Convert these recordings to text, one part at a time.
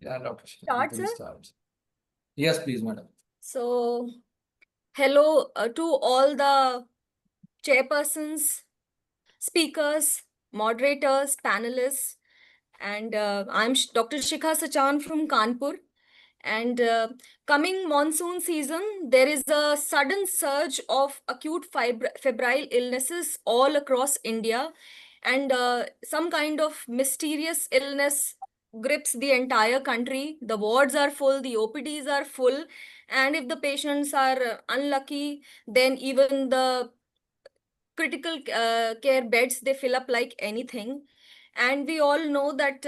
Yeah, Dr. Shah, you Start, can sir. start. Yes, please, madam. So, hello to all the chairpersons, speakers, moderators, panelists, and I'm Dr. Shikha Sachan from Kanpur. And coming monsoon season, there is a sudden surge of acute febrile illnesses all across India, and some kind of mysterious illness grips the entire country. The wards are full, the OPDs are full, and if the patients are unlucky, then even the critical care beds they fill up like anything. And we all know that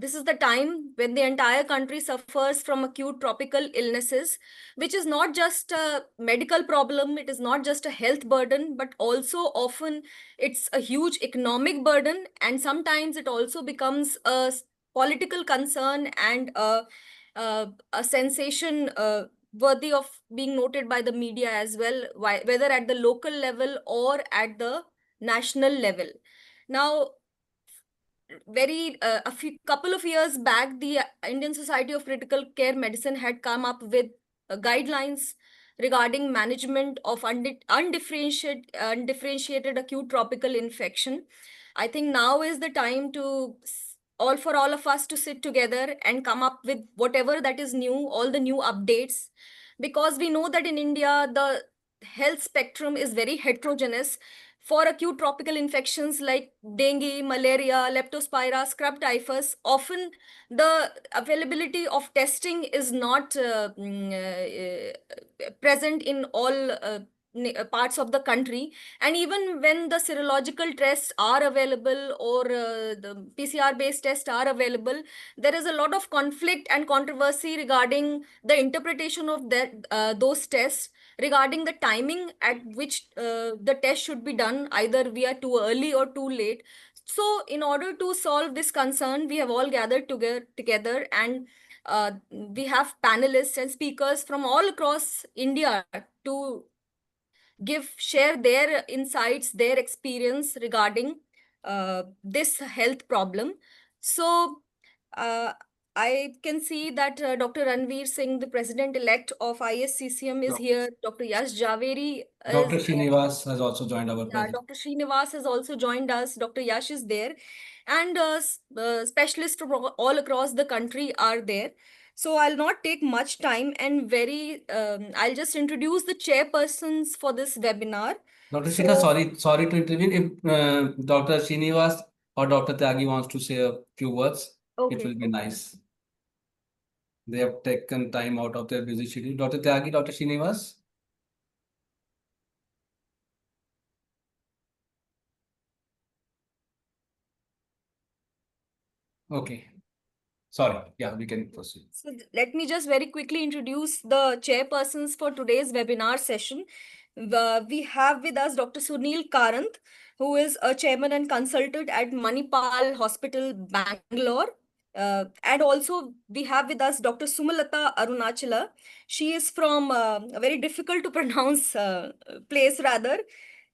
this is the time when the entire country suffers from acute tropical illnesses, which is not just a medical problem, it is not just a health burden, but also often it's a huge economic burden, and sometimes it also becomes a political concern and a sensation worthy of being noted by the media as well, whether at the local level or at the national level. Now, very a few couple of years back, the Indian Society of Critical Care Medicine had come up with guidelines regarding management of undifferentiated acute tropical infection. I think now is the time to all of us to sit together and come up with whatever that is new, all the new updates, because we know that in India the health spectrum is very heterogeneous. For acute tropical infections like dengue, malaria, leptospira, scrub typhus, often the availability of testing is not present in all parts of the country. And even when the serological tests are available or the PCR based tests are available, there is a lot of conflict and controversy regarding the interpretation of those tests, regarding the timing at which the test should be done. Either we are too early or too late. So in order to solve this concern, we have all gathered together, and we have panelists and speakers from all across India to share their insights, their experience regarding this health problem. So uh, I can see that Dr. Ranveer Singh, the president-elect of ISCCM, is here. Dr. Yash Javeri Dr. is there. Srinivas has also joined our Yeah, president. Dr. Srinivas has also joined us. Dr. Yash is there, and specialists from all across the country are there. So I'll not take much time, and I'll just introduce the chairpersons for this webinar. Dr. Shikha, So, sorry to intervene. If Dr. Srinivas or Dr. Tyagi wants to say a few words, it okay, will be okay. nice. They have taken time out of their busy schedule. Dr. Tyagi, Dr. Srinivas? Okay. Sorry. Yeah, we can proceed. So let me just very quickly introduce the chairpersons for today's webinar session. We have with us Dr. Sunil Karanth, who is a chairman and consultant at Manipal Hospital, Bangalore. And also we have with us Dr. Sumalata Arunachala. She is from a very difficult to pronounce place rather.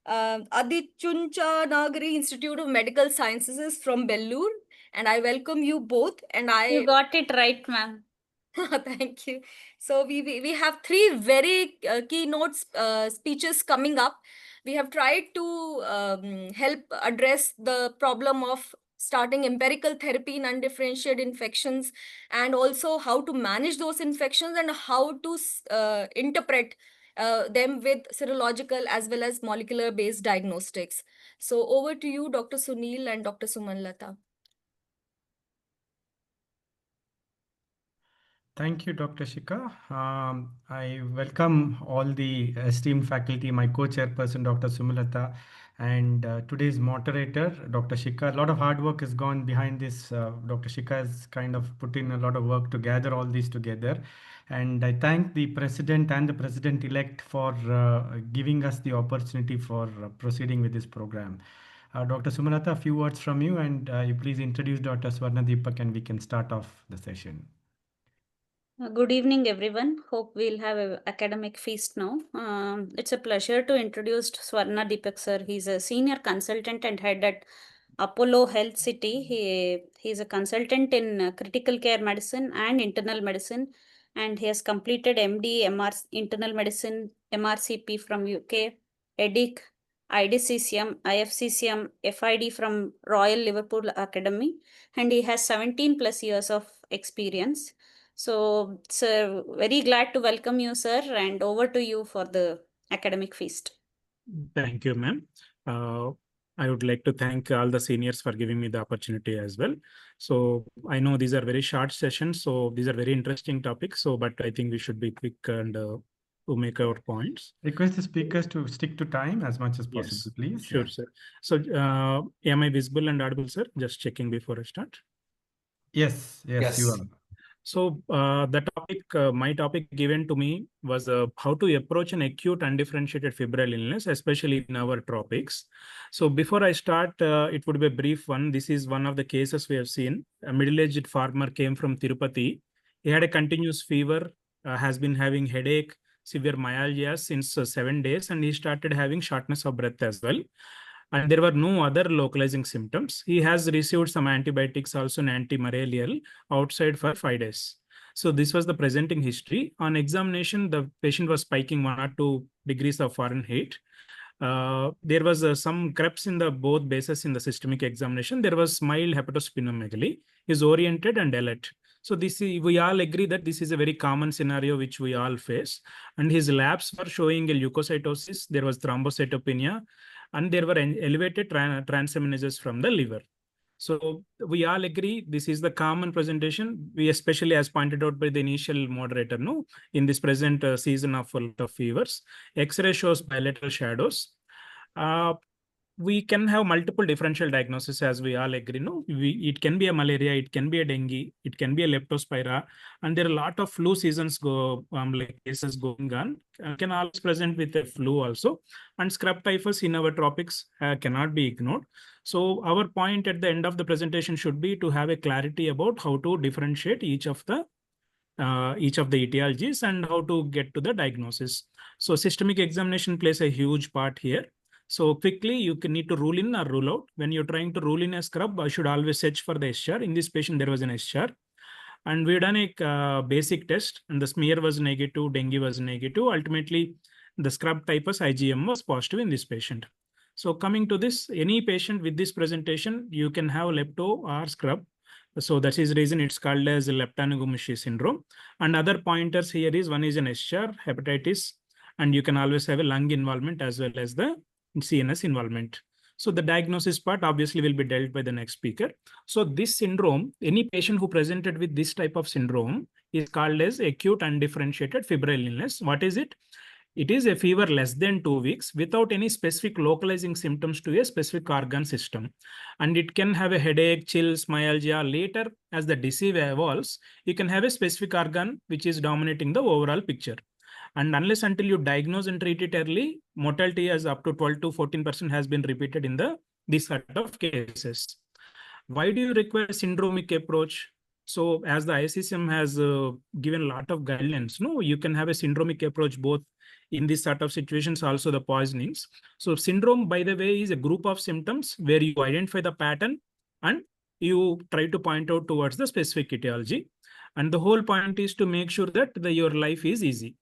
Adichuncha Nagari Institute of Medical Sciences from Bellur. And I welcome you both. And You I got it right, ma'am. Thank you. So we have three very keynote speeches coming up. We have tried to help address the problem of starting empirical therapy in undifferentiated infections, and also how to manage those infections and how to interpret them with serological as well as molecular based diagnostics. So over to you, Dr. Sunil and Dr. Sumanlata. Thank you, Dr. Shikha. I welcome all the esteemed faculty, my co-chairperson, Dr. Sumilata, and today's moderator, Dr. Shikha. A lot of hard work has gone behind this. Dr. Shikha has kind of put in a lot of work to gather all these together. And I thank the president and the president-elect for giving us the opportunity for proceeding with this program. Dr. Sumalata, a few words from you, and you please introduce Dr. Swarna Deepak, and we can start off the session. Good evening, everyone. Hope we'll have an academic feast now. It's a pleasure to introduce Swarna Deepak sir. He's a senior consultant and head at Apollo Health City. He's a consultant in critical care medicine and internal medicine, and he has completed MD internal medicine MRCP from UK, EDIC, IDCCM, IFCCM, FID from Royal Liverpool Academy, and he has 17 plus years of experience. So, sir, very glad to welcome you, sir, and over to you for the academic feast. Thank you, ma'am. I would like to thank all the seniors for giving me the opportunity as well. So I know these are very short sessions, so these are very interesting topics. So, but I think we should be quick and to make our points. Request the speakers to stick to time as much as possible, Yes, please. sure, Yeah. sir. So, am I visible and audible, sir? Just checking before I start. Yes, you Yes. are. So my topic given to me was how to approach an acute undifferentiated febrile illness, especially in our tropics. So before I start, it would be a brief one. This is one of the cases we have seen. A middle-aged farmer came from Tirupati. He had a continuous fever, has been having headache, severe myalgia since 7 days, and he started having shortness of breath as well. And there were no other localizing symptoms. He has received some antibiotics, also an antimalarial, outside for 5 days. So this was the presenting history. On examination, the patient was spiking 1 or 2 degrees of Fahrenheit. There was some creps in the both bases in the systemic examination. There was mild hepatosplenomegaly. Is oriented and alert. So we all agree that this is a very common scenario which we all face. And his labs were showing a leukocytosis. There was thrombocytopenia, and there were elevated transaminases from the liver. So we all agree this is the common presentation. We especially, as pointed out by the initial moderator, in this present season of a lot of fevers, X-ray shows bilateral shadows. We can have multiple differential diagnoses, as we all agree. It can be a malaria, it can be a dengue, it can be a leptospira, and there are a lot of flu seasons like cases going on. Can always present with a flu also, and scrub typhus in our tropics cannot be ignored. So our point at the end of the presentation should be to have a clarity about how to differentiate each of the etiologies and how to get to the diagnosis. So systemic examination plays a huge part here. So quickly, you can need to rule in or rule out. When you're trying to rule in a scrub, I should always search for the SCR. In this patient, there was an SCR. And we've done a basic test, and the smear was negative, dengue was negative. Ultimately, the scrub typhus IgM was positive in this patient. So coming to this, any patient with this presentation, you can have lepto or scrub. So that is the reason it's called as leptomegaly syndrome. And other pointers here is one is an SCR, hepatitis, and you can always have a lung involvement as well as the CNS involvement. So the diagnosis part obviously will be dealt by the next speaker. So this syndrome, any patient who presented with this type of syndrome is called as acute undifferentiated febrile illness. What is it? It is a fever less than 2 weeks without any specific localizing symptoms to a specific organ system. And it can have a headache, chills, myalgia. Later, as the disease evolves, you can have a specific organ which is dominating the overall picture. And unless until you diagnose and treat it early, mortality as up to 12 to 14% has been repeated in this sort of cases. Why do you require a syndromic approach? So as the ICCM has given a lot of guidelines, you can have a syndromic approach both in this sort of situations, also the poisonings. So syndrome, by the way, is a group of symptoms where you identify the pattern and you try to point out towards the specific etiology. And the whole point is to make sure that your life is easy.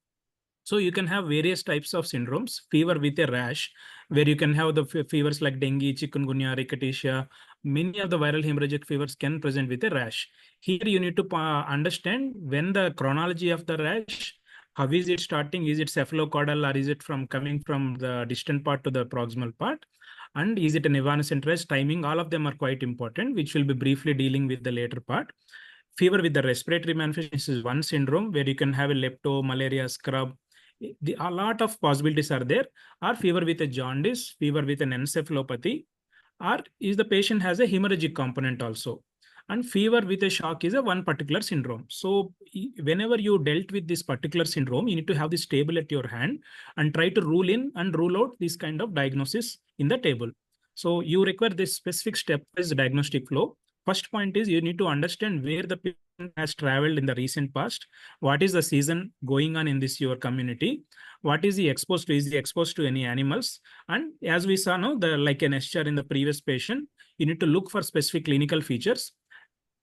So you can have various types of syndromes, fever with a rash, where you can have the fevers like dengue, chikungunya, rickettsia. Many of the viral hemorrhagic fevers can present with a rash. Here you need to understand when the chronology of the rash, how is it starting? Is it cephalocaudal or is it coming from the distant part to the proximal part? And is it an evanescent rash? Timing, all of them are quite important, which will be briefly dealing with the later part. Fever with the respiratory manifestation is one syndrome where you can have a lepto, malaria, scrub. A lot of possibilities are there. Or fever with a jaundice, fever with an encephalopathy, or is the patient has a hemorrhagic component also. And fever with a shock is a one particular syndrome. So whenever you dealt with this particular syndrome, you need to have this table at your hand and try to rule in and rule out this kind of diagnosis in the table. So you require this specific stepwise diagnostic flow. First point is you need to understand where the patient has traveled in the recent past. What is the season going on in your community? What is he exposed to? Is he exposed to any animals? And as we saw now, like an SCR in the previous patient, you need to look for specific clinical features,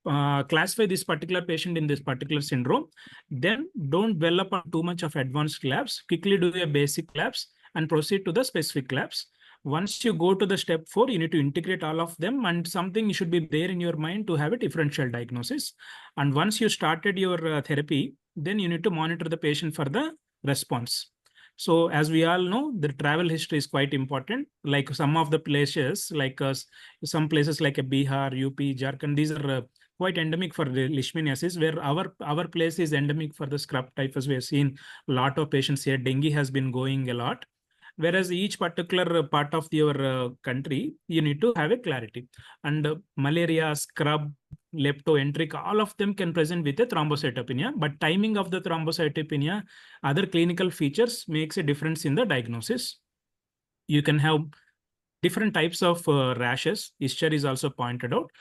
classify this particular patient in this particular syndrome, then don't dwell upon too much of advanced labs, quickly do a basic labs and proceed to the specific labs. Once you go to the step 4, you need to integrate all of them, and something should be there in your mind to have a differential diagnosis. And once you started your therapy, then you need to monitor the patient for the response. So as we all know, the travel history is quite important. Like some of the places, like some places like Bihar, UP, Jharkhand, these are quite endemic for the leishmaniasis, where our place is endemic for the scrub typhus. We have seen a lot of patients here. Dengue has been going a lot. Whereas each particular part of your country, you need to have a clarity. And malaria, scrub, leptoenteric, all of them can present with a thrombocytopenia, but timing of the thrombocytopenia, other clinical features makes a difference in the diagnosis. You can have different types of rashes. Ishchar is also pointed out.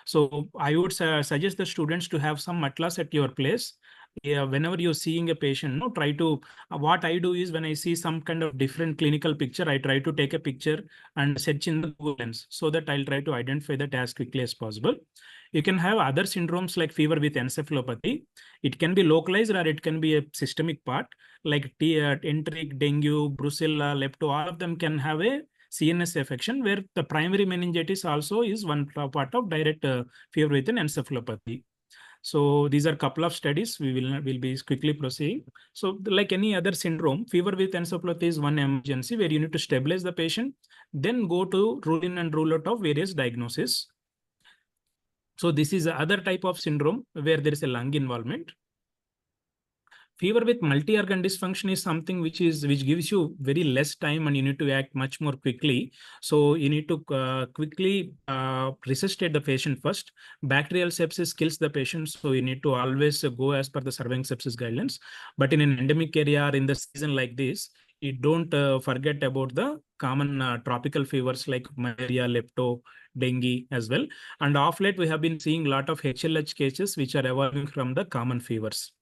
So I would suggest the students to have some atlas at your place. Yeah, whenever you're seeing a patient, no, try to, what I do is when I see some kind of different clinical picture, I try to take a picture and search in the Google Lens so that I'll try to identify that as quickly as possible. You can have other syndromes like fever with encephalopathy. It can be localized or it can be a systemic part like enteric, dengue, brucella, lepto, all of them can have a CNS affection where the primary meningitis also is one part of direct fever with an encephalopathy. So these are a couple of studies. We will be quickly proceeding. So like any other syndrome, fever with encephalopathy is one emergency where you need to stabilize the patient, then go to rule in and rule out of various diagnoses. So this is the other type of syndrome where there is a lung involvement. Fever with multi-organ dysfunction is something which gives you very less time and you need to act much more quickly. So you need to quickly resuscitate the patient first. Bacterial sepsis kills the patient, so you need to always go as per the surveying sepsis guidelines. But in an endemic area or in the season like this, you don't forget about the common tropical fevers like malaria, lepto, dengue as well. And of late, we have been seeing a lot of HLH cases which are evolving from the common fevers.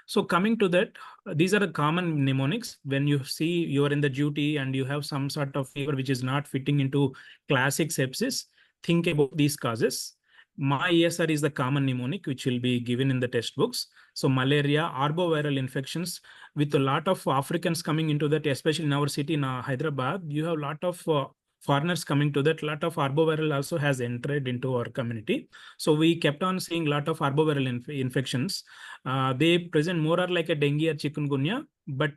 So coming to that, these are the common mnemonics. When you see you are in the duty and you have some sort of fever which is not fitting into classic sepsis, think about these causes. My ESR is the common mnemonic which will be given in the textbooks. So malaria, arboviral infections, with a lot of Africans coming into that, especially in our city in Hyderabad, you have a lot of foreigners coming to that. A lot of arboviral also has entered into our community. So we kept on seeing a lot of arboviral infections. They present more or like a dengue or chikungunya, but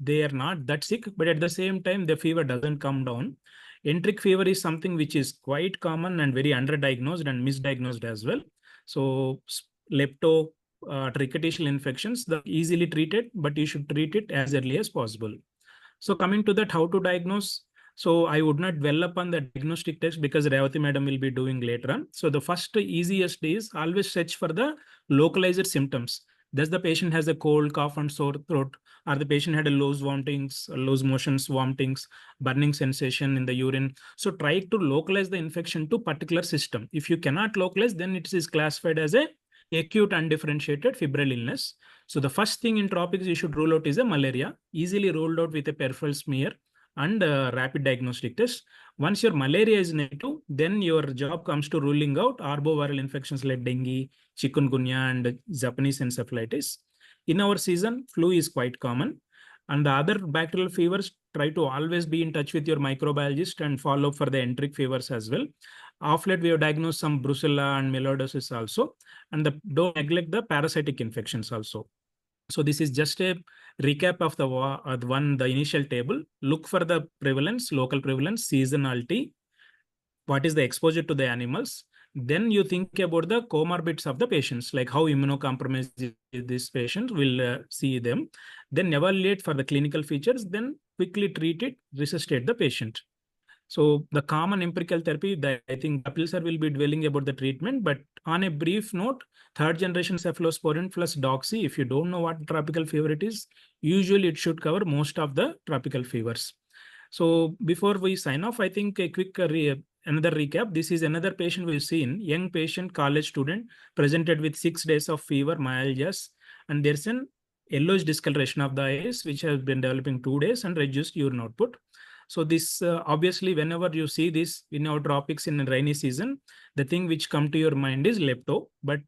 they are not that sick. But at the same time, the fever doesn't come down. Enteric fever is something which is quite common and very underdiagnosed and misdiagnosed as well. So lepto, trichotitional infections, they're easily treated, but you should treat it as early as possible. So coming to that, how to diagnose? So I would not dwell upon the diagnostic test because Revati madam will be doing later on. So the first easiest is always search for the localized symptoms. Does the patient has a cold, cough and sore throat? Or the patient had a loose vomitings, loose motions, vomitings, burning sensation in the urine? So try to localize the infection to particular system. If you cannot localize, then it is classified as a acute undifferentiated febrile illness. So the first thing in tropics you should rule out is a malaria, easily ruled out with a peripheral smear and rapid diagnostic test. Once your malaria is negative, then your job comes to ruling out arboviral infections like dengue, chikungunya, and Japanese encephalitis. In our season, flu is quite common. And the other bacterial fevers, try to always be in touch with your microbiologist and follow for the enteric fevers as well. Of late, we have diagnosed some brucella and melioidosis also. And don't neglect the parasitic infections also. So this is just a recap of the initial table. Look for the prevalence, local prevalence, seasonality, what is the exposure to the animals. Then you think about the comorbids of the patients, like how immunocompromised this patient will see them. Then evaluate for the clinical features, then quickly treat it, resuscitate the patient. So the common empirical therapy, I think Kapil sir will be dwelling about the treatment, but on a brief note, third generation cephalosporin plus doxy, if you don't know what tropical fever it is, usually it should cover most of the tropical fevers. So before we sign off, I think a quick another recap. This is another patient we've seen, young patient, college student, presented with 6 days of fever, myalgias, and there's an yellowish discoloration of the eyes, which has been developing 2 days and reduced urine output. So this obviously, whenever you see this in our tropics in rainy season, the thing which come to your mind is lepto. But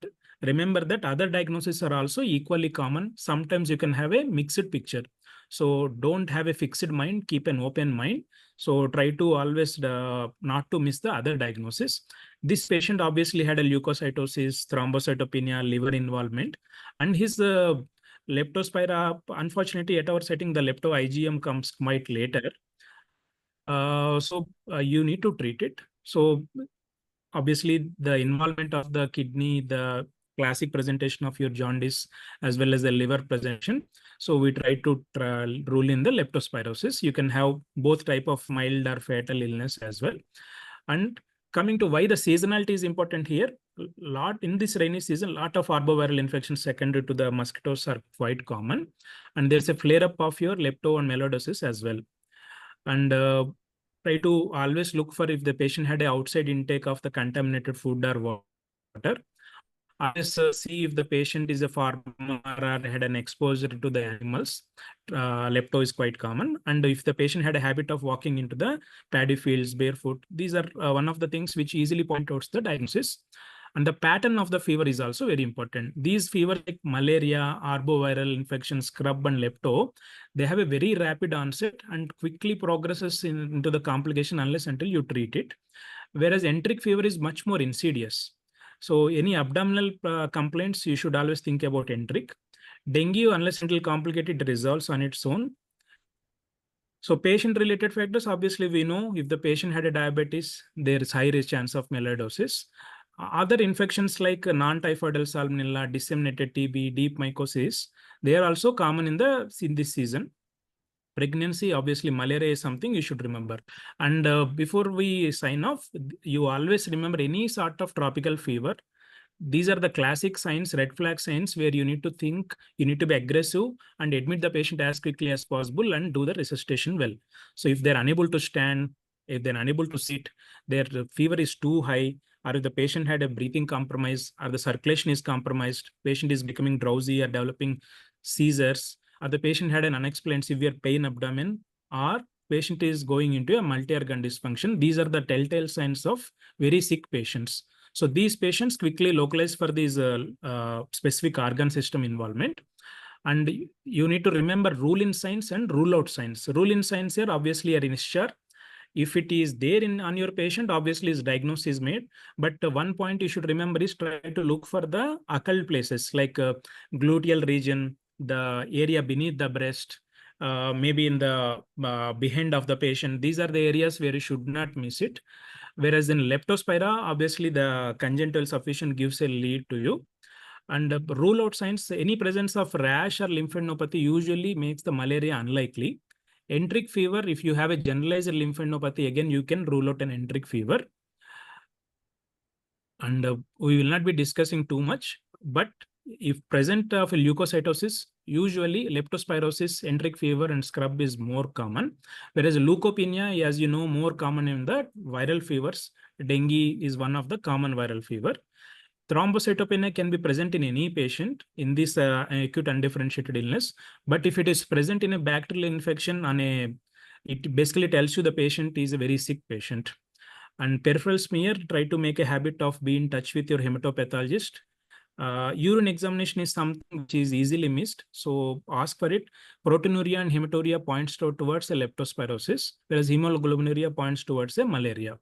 remember that other diagnoses are also equally common. Sometimes you can have a mixed picture. So don't have a fixed mind, keep an open mind. So try to always not to miss the other diagnosis. This patient obviously had a leukocytosis, thrombocytopenia, liver involvement, and his leptospira, unfortunately, at our setting, the lepto IgM comes quite later. So you need to treat it. So obviously, the involvement of the kidney, the classic presentation of your jaundice, as well as the liver presentation. So we try to rule in the leptospirosis. You can have both type of mild or fatal illness as well. And coming to why the seasonality is important here, lot in this rainy season, lot of arboviral infections secondary to the mosquitoes are quite common, and there's a flare up of your lepto and melioidosis as well. And try to always look for if the patient had an outside intake of the contaminated food or water. Always see if the patient is a farmer or had an exposure to the animals. Lepto is quite common. And if the patient had a habit of walking into the paddy fields barefoot, these are one of the things which easily point out the diagnosis. And the pattern of the fever is also very important. These fever like malaria, arboviral infection, scrub, and lepto, they have a very rapid onset and quickly progresses into the complication unless until you treat it. Whereas enteric fever is much more insidious. So any abdominal complaints, you should always think about enteric. Dengue, unless until complicated, resolves on its own. So patient-related factors, obviously we know if the patient had a diabetes, there is high risk chance of melioidosis. Other infections like non-typhoidal salmonella, disseminated TB, deep mycosis, they are also common in this season. Pregnancy, obviously malaria is something you should remember. And before we sign off, you always remember any sort of tropical fever. These are the classic signs, red flag signs, where you need to think, you need to be aggressive and admit the patient as quickly as possible and do the resuscitation well. So if they're unable to stand, if they're unable to sit, their fever is too high, or if the patient had a breathing compromise, or the circulation is compromised, patient is becoming drowsy or developing seizures, or the patient had an unexplained severe pain abdomen, or patient is going into a multi-organ dysfunction. These are the telltale signs of very sick patients. So these patients quickly localize for these specific organ system involvement. And you need to remember rule in signs and rule out signs. Rule in signs here obviously are initial. If it is there on your patient, obviously his diagnosis is made. But one point you should remember is try to look for the occult places like gluteal region, the area beneath the breast, maybe in the behind of the patient. These are the areas where you should not miss it. Whereas in leptospira, obviously the congenital sufficient gives a lead to you. And rule out signs, any presence of rash or lymphadenopathy usually makes the malaria unlikely. Enteric fever, if you have a generalized lymphadenopathy, again, you can rule out an enteric fever. And we will not be discussing too much, but if present of leukocytosis, usually leptospirosis, enteric fever, and scrub is more common. Whereas leukopenia, as you know, more common in the viral fevers. Dengue is one of the common viral fever. Thrombocytopenia can be present in any patient in this acute undifferentiated illness. But if it is present in a bacterial infection it basically tells you the patient is a very sick patient. And peripheral smear, try to make a habit of be in touch with your hematopathologist. Urine examination is something which is easily missed. So ask for it. Proteinuria and hematuria points towards a leptospirosis, whereas hemoglobinuria points towards a malaria.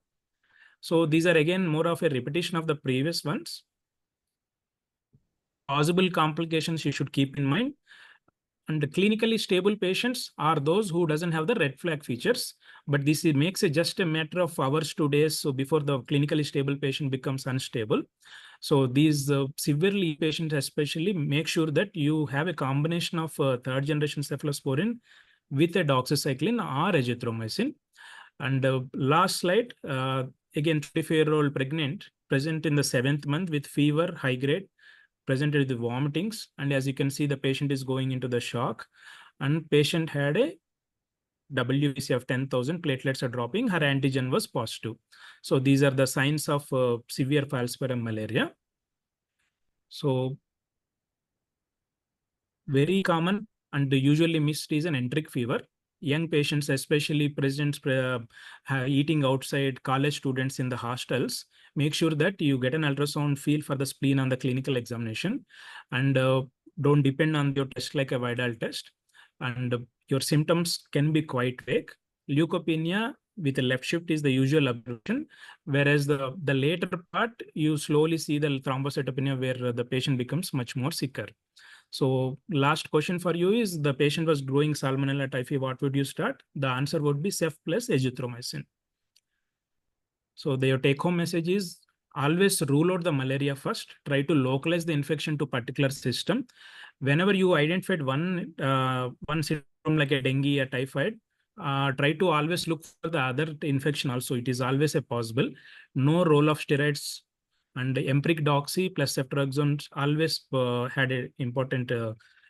So these are again more of a repetition of the previous ones. Possible complications you should keep in mind. And the clinically stable patients are those who doesn't have the red flag features, but this makes it just a matter of hours to days. So before the clinically stable patient becomes unstable. So these severely patients especially make sure that you have a combination of third generation cephalosporin with a doxycycline or azithromycin. And last slide, again, 24-year-old pregnant, present in the 7th month with fever, high grade, presented with vomitings. And as you can see, the patient is going into the shock, and patient had a WBC of 10,000, platelets are dropping, her antigen was positive. So these are the signs of severe falciparum malaria. So very common and usually missed is an enteric fever. young patients, especially present eating outside, college students in the hostels, make sure that you get an ultrasound feel for the spleen on the clinical examination, and don't depend on your test like a Vidal test. And your symptoms can be quite vague. Leukopenia with a left shift is the usual observation, whereas the later part, you slowly see the thrombocytopenia where the patient becomes much more sicker. So last question for you is, the patient was growing Salmonella typhi, what would you start? The answer would be Cef plus azithromycin. So your take home message is, always rule out the malaria first. Try to localize the infection to particular system. Whenever you identified one symptom like a dengue or typhoid, try to always look for the other infection also. It is always a possible. No role of steroids, and empiric doxy plus ceftriaxone always had an important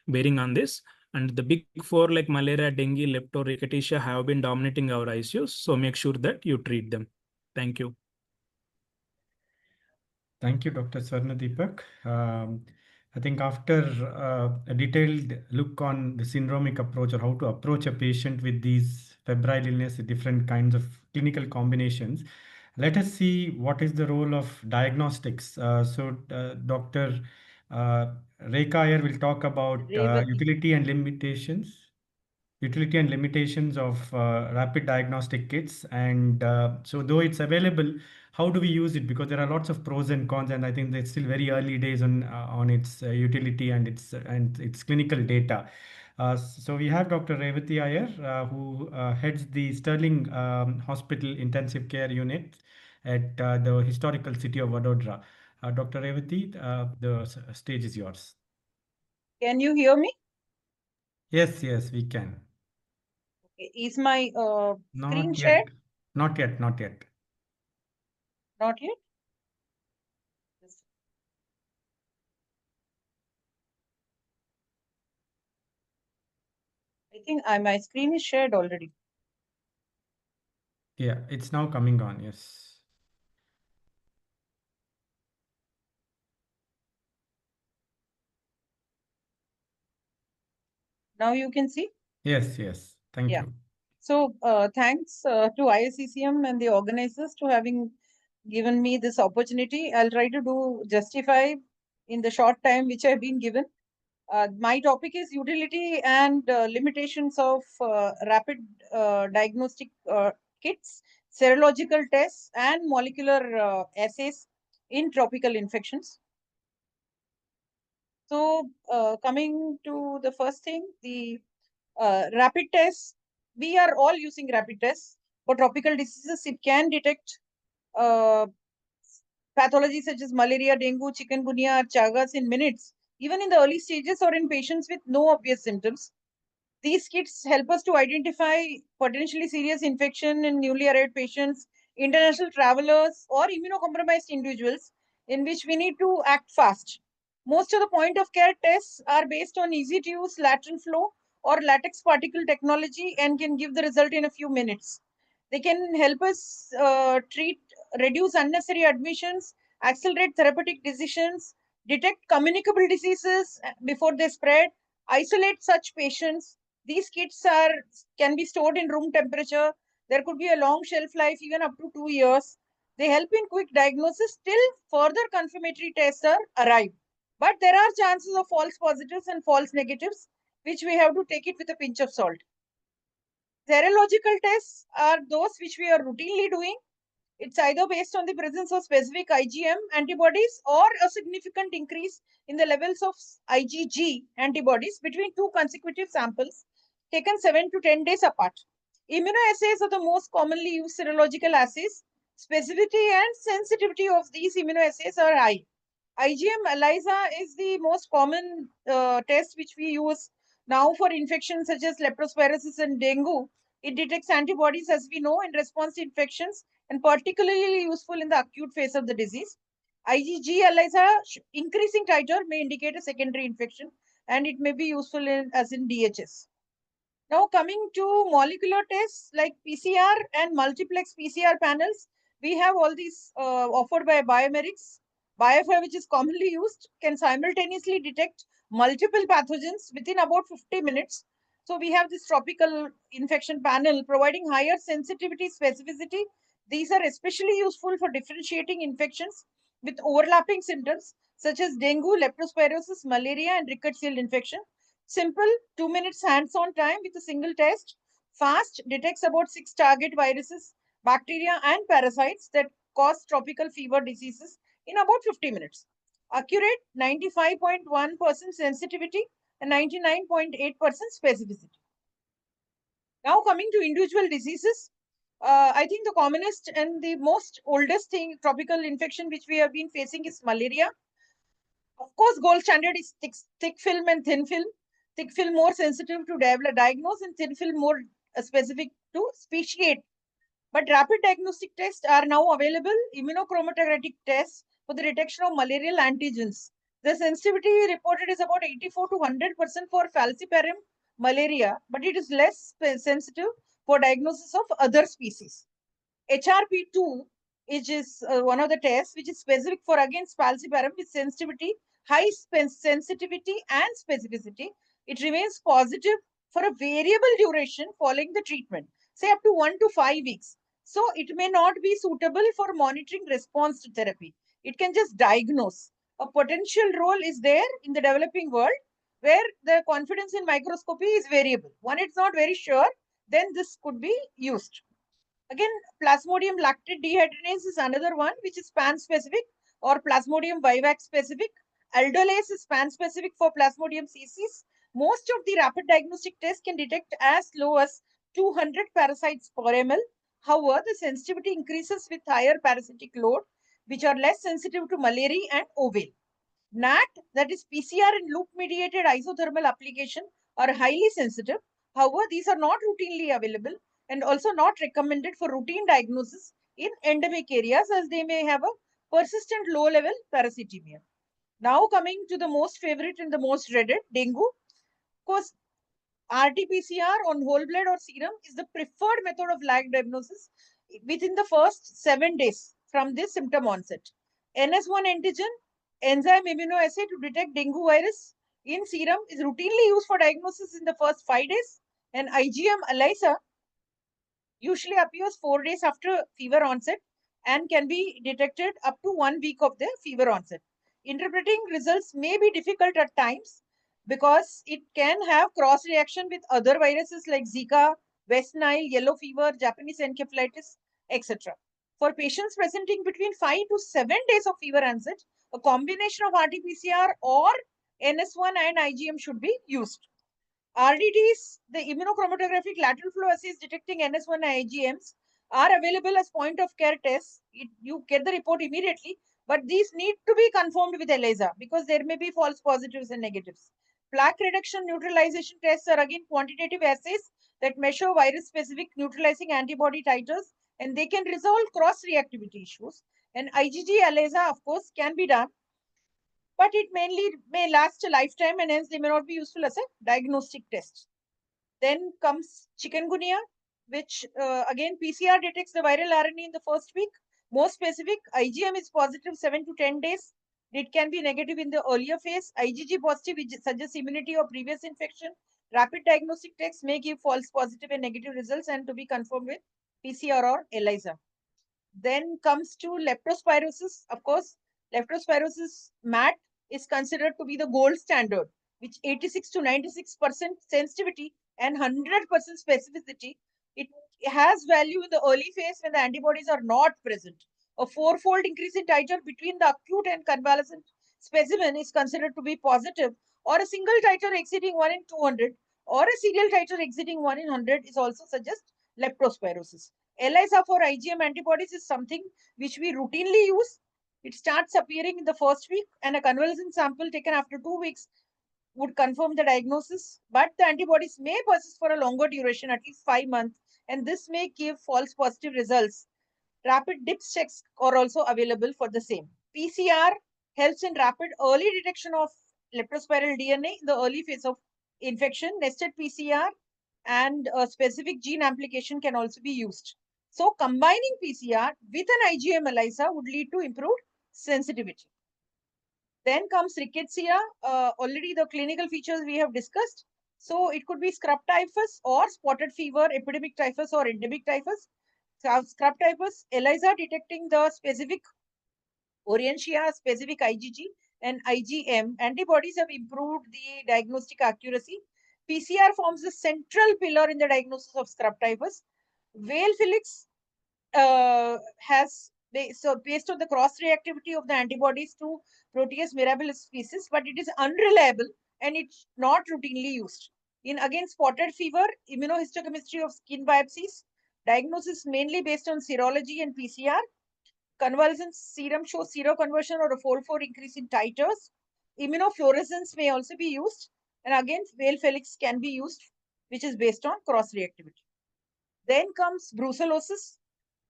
bearing on this. And the big four like malaria, dengue, lepto, rickettsia have been dominating our ICUs. So make sure that you treat them. Thank you. Thank you, Dr. Swarna Deepak. I think after a detailed look on the syndromic approach, or how to approach a patient with these febrile illness, different kinds of clinical combinations, let us see what is the role of diagnostics. Dr. Rekha here will talk about utility and limitations of rapid diagnostic kits. And so though it's available, how do we use it? Because there are lots of pros and cons, and I think it's still very early days on its utility and its clinical data. So we have Dr. Revati Iyer, who heads the Sterling Hospital Intensive Care Unit at the historical city of Vadodara. Dr. Revati, the stage is yours. Can you hear me? Yes, we can. Okay. Is my screen Not shared? yet. Not yet. Not yet? Yes. I think my screen is shared already. Yeah, it's now coming on. Yes. Now you can see? Yes. Thank Yeah. you. So thanks to ISCCM and the organizers to having given me this opportunity. I'll try to justify in the short time which I've been given. My topic is utility and limitations of rapid diagnostic kits, serological tests, and molecular assays in tropical infections. So coming to the first thing, the rapid tests, we are all using rapid tests. For tropical diseases, it can detect pathologies such as malaria, dengue, chikungunya, or chagas in minutes, even in the early stages or in patients with no obvious symptoms. These kits help us to identify potentially serious infection in newly arrived patients, international travelers, or immunocompromised individuals in which we need to act fast. Most of the point of care tests are based on easy to use lateral flow or latex particle technology and can give the result in a few minutes. They can help us reduce unnecessary admissions, accelerate therapeutic decisions, detect communicable diseases before they spread, isolate such patients. These kits can be stored in room temperature. There could be a long shelf life, even up to 2 years. They help in quick diagnosis till further confirmatory tests are arrived. But there are chances of false positives and false negatives, which we have to take it with a pinch of salt. Serological tests are those which we are routinely doing. It's either based on the presence of specific IgM antibodies or a significant increase in the levels of IgG antibodies between two consecutive samples taken 7 to 10 days apart. Immunoassays are the most commonly used serological assays. Specificity and sensitivity of these immunoassays are high. IgM ELISA is the most common test which we use now for infections such as leptospirosis and dengue. It detects antibodies, as we know, in response to infections and particularly useful in the acute phase of the disease. IgG ELISA increasing titer may indicate a secondary infection and it may be useful as in DHS. Now coming to molecular tests like PCR and multiplex PCR panels, we have all these offered by Biomerics. BioFire, which is commonly used, can simultaneously detect multiple pathogens within about 50 minutes. So we have this tropical infection panel providing higher sensitivity specificity. These are especially useful for differentiating infections with overlapping symptoms such as dengue, leptospirosis, malaria, and rickettsial infection. Simple 2 minutes hands-on time with a single test. Fast, detects about 6 target viruses, bacteria, and parasites that cause tropical fever diseases in about 50 minutes. Accurate, 95.1% sensitivity and 99.8% specificity. Now coming to individual diseases, I think the commonest and the most oldest thing, tropical infection which we have been facing is malaria. Of course, gold standard is thick film and thin film. Thick film more sensitive to diagnose and thin film more specific to speciate. But rapid diagnostic tests are now available, immunochromatographic tests for the detection of malarial antigens. The sensitivity reported is about 84 to 100% for falciparum malaria, but it is less sensitive for diagnosis of other species. HRP2, which is one of the tests, which is specific for against falciparum with sensitivity, high sensitivity and specificity. It remains positive for a variable duration following the treatment, say up to 1 to 5 weeks. So it may not be suitable for monitoring response to therapy. It can just diagnose. A potential role is there in the developing world where the confidence in microscopy is variable. One is not very sure, then this could be used. Again, Plasmodium lactate dehydrogenase is another one which is pan-specific, or Plasmodium vivax specific. Aldolase is pan-specific for Plasmodium species. Most of the rapid diagnostic tests can detect as low as 200 parasites per ml. However, the sensitivity increases with higher parasitic load, which are less sensitive to malaria and ovale. NAT, that is PCR and loop-mediated isothermal application, are highly sensitive. However, these are not routinely available and also not recommended for routine diagnosis in endemic areas as they may have a persistent low-level parasitemia. Now coming to the most favorite and the most dreaded, dengue. Of course, RT-PCR on whole blood or serum is the preferred method of lag diagnosis within the first 7 days from this symptom onset. NS1 antigen, enzyme immunoassay to detect dengue virus in serum is routinely used for diagnosis in the first 5 days, and IgM ELISA usually appears 4 days after fever onset and can be detected up to 1 week of the fever onset. Interpreting results may be difficult at times because it can have cross reaction with other viruses like Zika, West Nile, yellow fever, Japanese encephalitis, etc. For patients presenting between 5 to 7 days of fever onset, a combination of RT-PCR or NS1 and IgM should be used. RDTs, the immunochromatographic lateral flow assays detecting NS1 and IgMs, are available as point of care tests. You get the report immediately, but these need to be confirmed with ELISA because there may be false positives and negatives. Plaque reduction neutralization tests are again quantitative assays that measure virus-specific neutralizing antibody titers, and they can resolve cross-reactivity issues. And IgG ELISA, of course, can be done, but it mainly may last a lifetime and hence they may not be useful as a diagnostic test. Then comes chikungunya, which again PCR detects the viral RNA in the first week. More specific, IgM is positive 7 to 10 days. It can be negative in the earlier phase. IgG positive, which suggests immunity or previous infection. Rapid diagnostic tests may give false positive and negative results and to be confirmed with PCR or ELISA. Then comes to leptospirosis. Of course, leptospirosis MAT is considered to be the gold standard, which 86 to 96% sensitivity and 100% specificity. It has value in the early phase when the antibodies are not present. A fourfold increase in titer between the acute and convalescent specimen is considered to be positive, or a single titer exceeding 1 in 200 or a serial titer exceeding 1 in 100 is also suggest leptospirosis. ELISA for IgM antibodies is something which we routinely use. It starts appearing in the first week, and a convalescent sample taken after 2 weeks would confirm the diagnosis, but the antibodies may persist for a longer duration, at least 5 months, and this may give false positive results. Rapid DIPS checks are also available for the same. PCR helps in rapid early detection of leptospiral DNA in the early phase of infection. Nested PCR and a specific gene amplification can also be used. So combining PCR with an IgM ELISA would lead to improved sensitivity. Then comes rickettsia. Already the clinical features we have discussed. So it could be scrub typhus or spotted fever, epidemic typhus or endemic typhus. Scrub typhus, ELISA detecting the specific Orientia, specific IgG and IgM antibodies have improved the diagnostic accuracy. PCR forms the central pillar in the diagnosis of scrub typhus. Whale Felix has so based on the cross reactivity of the antibodies to Proteus mirabilis species, but it is unreliable and it's not routinely used. In again spotted fever, immunohistochemistry of skin biopsies, diagnosis mainly based on serology and PCR. Convalescent serum shows seroconversion or a fold-4 increase in titers. Immunofluorescence may also be used, and again, Whale Felix can be used, which is based on cross reactivity. Then comes brucellosis.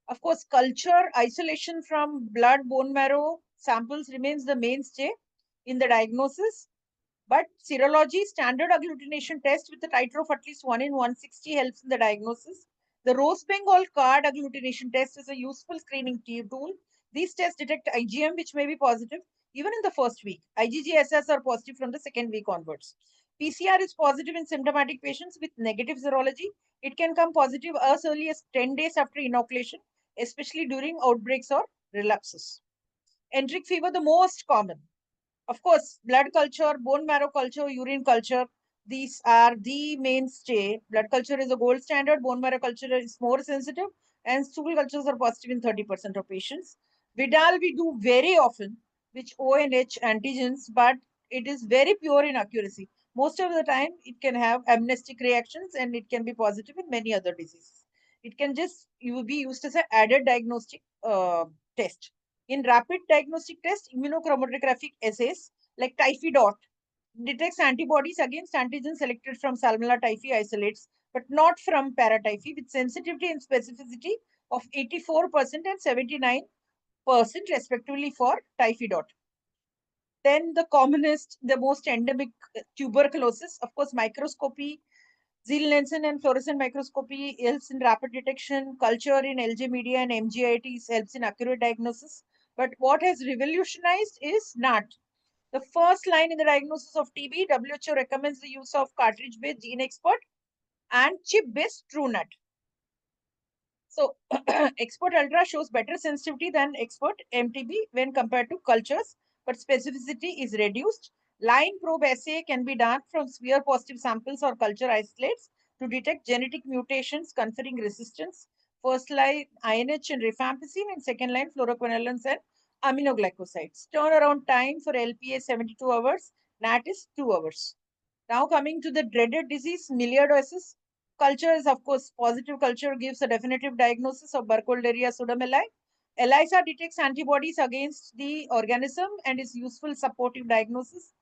Of course, culture isolation from blood, bone marrow samples remains the mainstay in the diagnosis. But serology, standard agglutination test with a titer of at least 1 in 160 helps in the diagnosis. The Rose Bengal card agglutination test is a useful screening tool. These tests detect IgM, which may be positive even in the first week. IgG-SS are positive from the second week onwards. PCR is positive in symptomatic patients with negative serology. It can come positive as early as 10 days after inoculation, especially during outbreaks or relapses. Enteric fever, the most common. Of course, blood culture, bone marrow culture, urine culture, these are the mainstay. Blood culture is a gold standard, bone marrow culture is more sensitive, and stool cultures are positive in 30% of patients. Vidal we do very often, which ONH antigens, but it is very pure in accuracy. Most of the time, it can have amnestic reactions and it can be positive in many other diseases. It can just be used as an added diagnostic test. In rapid diagnostic test, immunochromatographic assays like typhi detects antibodies against antigens selected from Salmonella typhi isolates, but not from paratyphi, with sensitivity and specificity of 84% and 79% respectively for typhi. Then the commonest, the most endemic tuberculosis, of course, microscopy, Zeal-Nansen and fluorescent microscopy helps in rapid detection. Culture in LJ media and MGITs helps in accurate diagnosis. But what has revolutionized is NAT. The first line in the diagnosis of TB, WHO recommends the use of cartridge-based gene expert and chip-based TrueNAT. So Expert Ultra shows better sensitivity than Expert MTB when compared to cultures, but specificity is reduced. Line probe assay can be done from sphere positive samples or culture isolates to detect genetic mutations conferring resistance. First line INH and rifampicin, and second line fluoroquinolones and aminoglycosides. Turnaround time for LPA 72 hours, NAT is 2 hours. Now coming to the dreaded disease, millardosis. Culture is, of course, positive culture gives a definitive diagnosis of Burkholderia pseudomyeli. ELISA detects antibodies against the organism and is useful supportive diagnosis.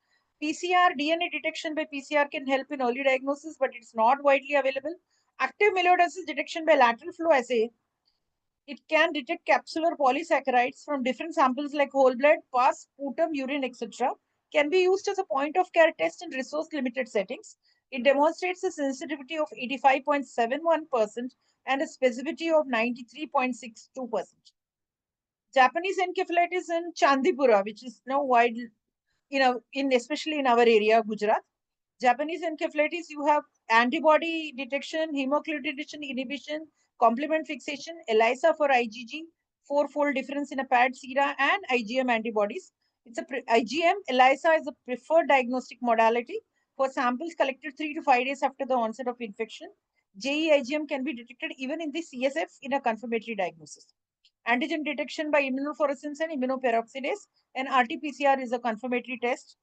PCR, DNA detection by PCR can help in early diagnosis, but it's not widely available. Active millardosis detection by lateral flow assay. It can detect capsular polysaccharides from different samples like whole blood, pus, sputum, urine, etc. Can be used as a point of care test in resource limited settings. It demonstrates a sensitivity of 85.71% and a specificity of 93.62%. Japanese encephalitis in Chandipura, which is now wide, especially in our area, Gujarat. Japanese encephalitis, you have antibody detection, hemochloride inhibition, complement fixation, ELISA for IgG, four-fold difference in a paired sera, and IgM antibodies. It's a IgM ELISA is a preferred diagnostic modality for samples collected 3 to 5 days after the onset of infection. JE IgM can be detected even in the CSF in a confirmatory diagnosis. Antigen detection by immunofluorescence and immunoperoxidase, and RT-PCR is a confirmatory test.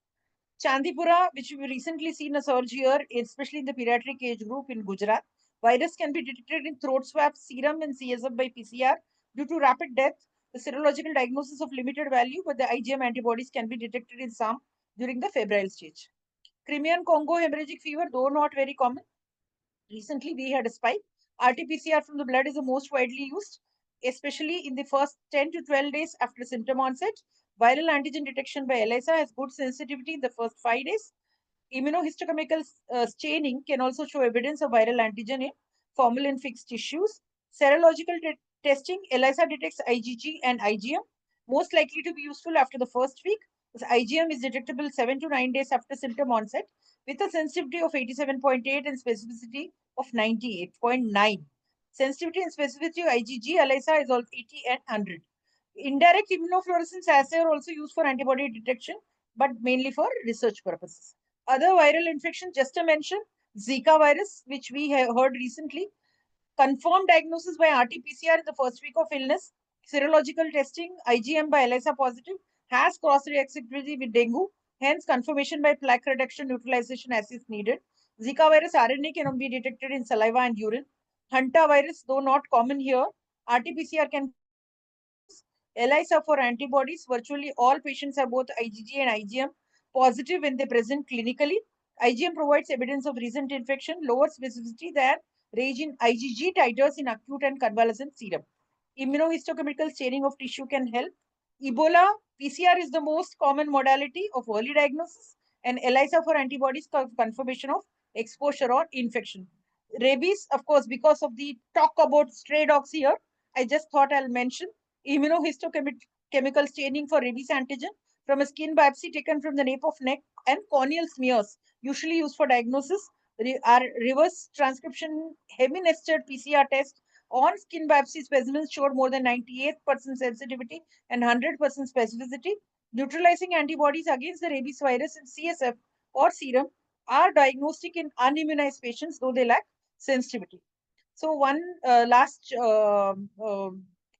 Chandipura, which we recently seen a surge here, especially in the pediatric age group in Gujarat. Virus can be detected in throat swab, serum, and CSF by PCR. Due to rapid death, the serological diagnosis of limited value, but the IgM antibodies can be detected in some during the febrile stage. Crimean Congo hemorrhagic fever, though not very common. Recently, we had a spike. RT-PCR from the blood is the most widely used, especially in the first 10 to 12 days after symptom onset. Viral antigen detection by ELISA has good sensitivity in the first 5 days. Immunohistochemical staining can also show evidence of viral antigen in formalin-fixed tissues. Serological testing, ELISA detects IgG and IgM, most likely to be useful after the first week. IgM is detectable 7 to 9 days after symptom onset with a sensitivity of 87.8 and specificity of 98.9. Sensitivity and specificity of IgG ELISA is all 80 and 100. Indirect immunofluorescence assay are also used for antibody detection, but mainly for research purposes. Other viral infection, just to mention, Zika virus, which we have heard recently, confirmed diagnosis by RT-PCR in the first week of illness, serological testing, IgM by ELISA positive, has cross-reactivity with dengue, hence confirmation by plaque reduction neutralization assays needed. Zika virus RNA can be detected in saliva and urine. Hanta virus, though not common here, RT-PCR can ELISA for antibodies. Virtually all patients have both IgG and IgM positive when they present clinically. IgM provides evidence of recent infection, lower specificity than range in IgG titers in acute and convalescent serum. Immunohistochemical staining of tissue can help. Ebola, PCR is the most common modality of early diagnosis, and ELISA for antibodies confirmation of exposure or infection. Rabies, of course, because of the talk about stray dogs here, I just thought I'll mention immunohistochemical staining for rabies antigen from a skin biopsy taken from the nape of neck and corneal smears, usually used for diagnosis. Our reverse transcription heavy-nested PCR test on skin biopsy specimens showed more than 98% sensitivity and 100% specificity. Neutralizing antibodies against the rabies virus in CSF or serum are diagnostic in unimmunized patients, though they lack sensitivity. So one last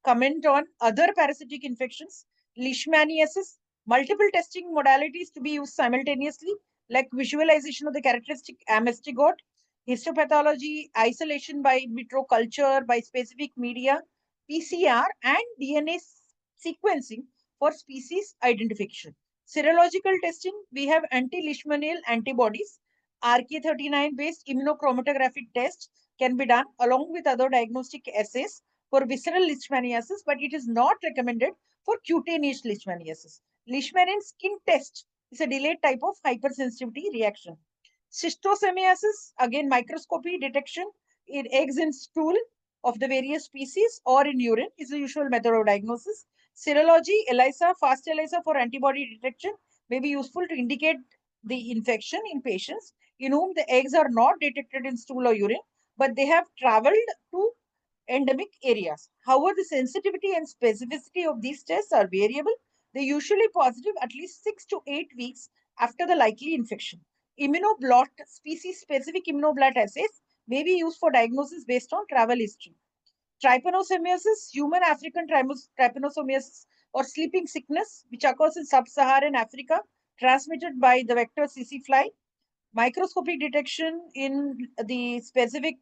comment on other parasitic infections, leishmaniasis, multiple testing modalities to be used simultaneously, like visualization of the characteristic amastigot, histopathology, isolation by in vitro culture by specific media, PCR, and DNA sequencing for species identification. Serological testing, we have anti-leishmanial antibodies, RK39 based immunochromatographic tests can be done along with other diagnostic assays for visceral leishmaniasis, but it is not recommended for cutaneous leishmaniasis. Leishmanian skin test is a delayed type of hypersensitivity reaction. Schistosomiasis, again microscopy detection in eggs and stool of the various species or in urine is the usual method of diagnosis. Serology, ELISA, fast ELISA for antibody detection may be useful to indicate the infection in patients in whom the eggs are not detected in stool or urine, but they have traveled to endemic areas. However, the sensitivity and specificity of these tests are variable. They usually positive at least 6 to 8 weeks after the likely infection. Immunoblot, species-specific immunoblot assays may be used for diagnosis based on travel history. Trypanosomiasis, human African trypanosomiasis or sleeping sickness, which occurs in sub-Saharan Africa, transmitted by the vector CC fly. Microscopic detection in the specific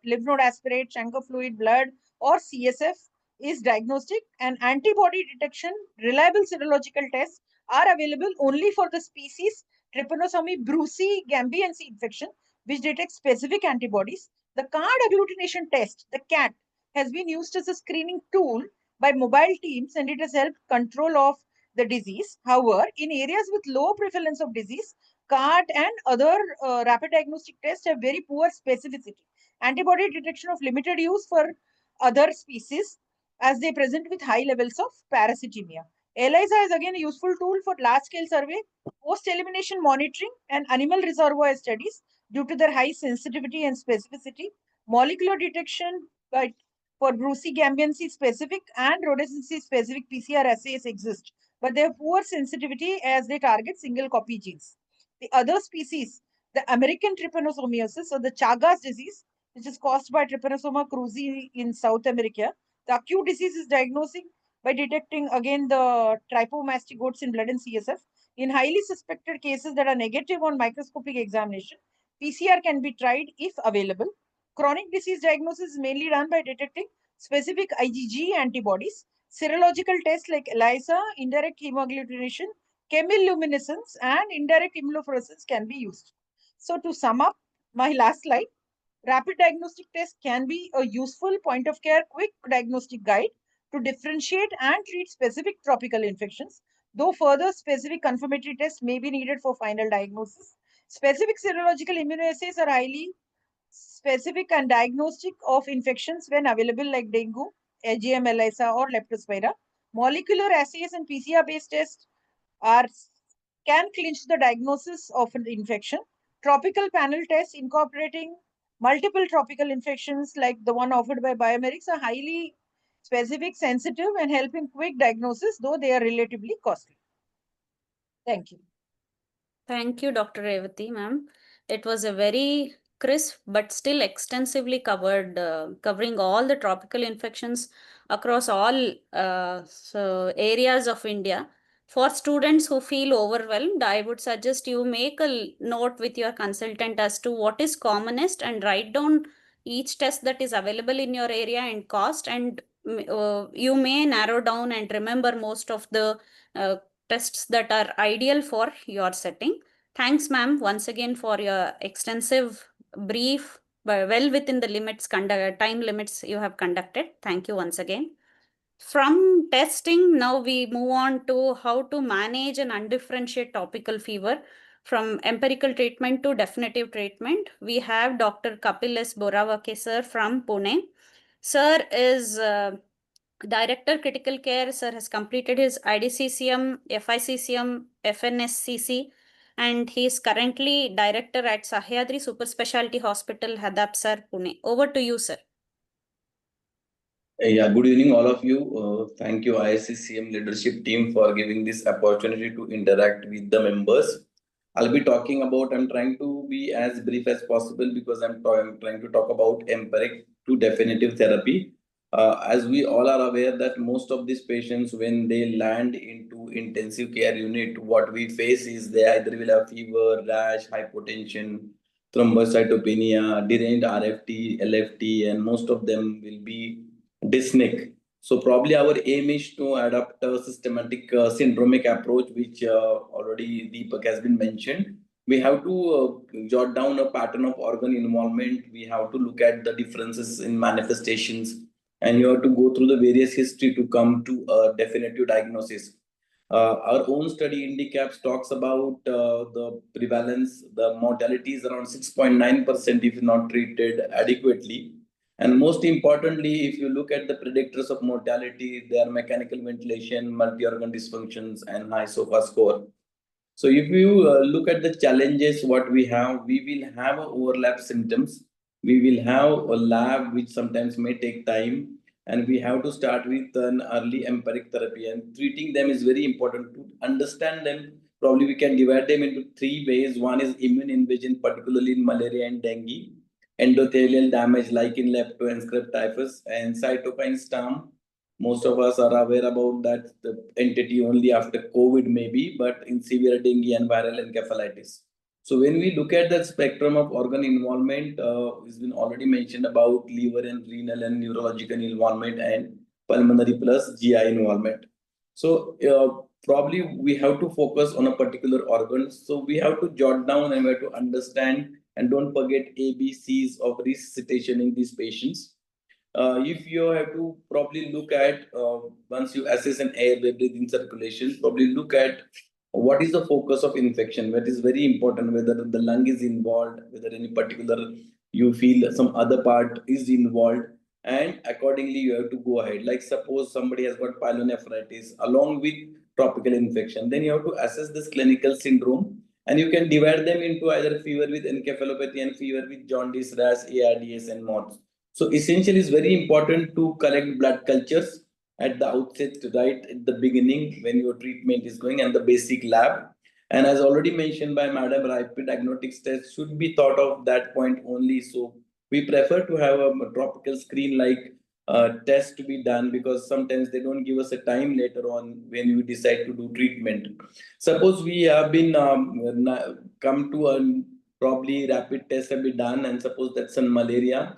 lymph node aspirate, chancre fluid, blood, or CSF is diagnostic, and antibody detection, reliable serological tests are available only for the species Trypanosome brucei gambiense infection, which detects specific antibodies. The card agglutination test, the CAT, has been used as a screening tool by mobile teams, and it has helped control of the disease. However, in areas with low prevalence of disease, CART and other rapid diagnostic tests have very poor specificity. Antibody detection of limited use for other species as they present with high levels of parasitemia. ELISA is again a useful tool for large-scale survey, post-elimination monitoring, and animal reservoir studies due to their high sensitivity and specificity. Molecular detection for Brucei gambiense specific and rhodesiense specific PCR assays exist, but they have poor sensitivity as they target single copy genes. The other species, the American trypanosomiasis or the Chagas disease, which is caused by Trypanosoma cruzi in South America. The acute disease is diagnosing by detecting again the trypomastigotes in blood and CSF. In highly suspected cases that are negative on microscopic examination, PCR can be tried if available. Chronic disease diagnosis is mainly done by detecting specific IgG antibodies. Serological tests like ELISA, indirect hemoagglutination, chemiluminescence, and indirect immunofluorescence can be used. So to sum up my last slide, rapid diagnostic test can be a useful point of care quick diagnostic guide to differentiate and treat specific tropical infections, though further specific confirmatory tests may be needed for final diagnosis. Specific serological immunoassays are highly specific and diagnostic of infections when available like dengue, AGM, ELISA, or leptospira. Molecular assays and PCR-based tests can clinch the diagnosis of an infection. Tropical panel tests incorporating multiple tropical infections like the one offered by Biomedics are highly specific, sensitive, and helping quick diagnosis, though they are relatively costly. Thank you. Thank you, Dr. Revati, ma'am. It was a very crisp but still extensively covering all the tropical infections across all areas of India. For students who feel overwhelmed, I would suggest you make a note with your consultant as to what is commonest and write down each test that is available in your area and cost, and you may narrow down and remember most of the tests that are ideal for your setting. Thanks, ma'am, once again for your extensive brief, but well within the time limits you have conducted. Thank you once again. From testing, now we move on to how to manage and undifferentiate topical fever. From empirical treatment to definitive treatment, we have Dr. Kapil S. Boravake sir from Pune. Sir is Director Critical Care, sir, has completed his IDCCM, FICCM, FNSCC, and he is currently Director at Sahyadri Super Specialty Hospital, Hadapsar, Pune. Over to you, sir. Yeah, good evening, all of you. Thank you, ISCCM leadership team, for giving this opportunity to interact with the members. I'll be talking about, I'm trying to be as brief as possible because I'm trying to talk about empiric to definitive therapy. As we all are aware that most of these patients, when they land into intensive care unit, what we face is they either will have fever, rash, hypotension, thrombocytopenia, deranged RFT, LFT, and most of them will be dyspneic. So probably our aim is to adopt a systematic syndromic approach, which already Deepak has been mentioned. We have to jot down a pattern of organ involvement. We have to look at the differences in manifestations, and you have to go through the various history to come to a definitive diagnosis. Our own study indicates talks about the prevalence, the mortality is around 6.9% if not treated adequately. And most importantly, if you look at the predictors of mortality, they are mechanical ventilation, multi-organ dysfunctions, and high SOFA score. So if you look at the challenges, what we will have overlap symptoms. We will have a lab which sometimes may take time, and we have to start with an early empiric therapy. And treating them is very important to understand them. Probably we can divide them into three ways. One is immune invasion, particularly in malaria and dengue, endothelial damage like in lepto and scrub typhus, and cytokine storm. Most of us are aware about that the entity only after COVID maybe, but in severe dengue and viral encephalitis. So when we look at the spectrum of organ involvement, it's been already mentioned about liver and renal and neurological involvement and pulmonary plus GI involvement. So probably we have to focus on a particular organ. So we have to jot down and we have to understand, and don't forget ABCs of resuscitation in these patients. If you have to probably look at once you assess an airway breathing circulation, probably look at what is the focus of infection. That is very important. Whether the lung is involved, whether any particular you feel some other part is involved, and accordingly you have to go ahead. Like suppose somebody has got pyelonephritis along with tropical infection, then you have to assess this clinical syndrome, and you can divide them into either fever with encephalopathy and fever with jaundice, rash, ARDS, and MODS. So essentially, it's very important to collect blood cultures at the outset, right at the beginning when your treatment is going, and the basic lab. And as already mentioned by Madam, rapid diagnostics test should be thought of that point only. So we prefer to have a tropical screen like test to be done, because sometimes they don't give us a time later on when we decide to do treatment. Suppose we have been come to a probably rapid test have been done, and suppose that's in malaria,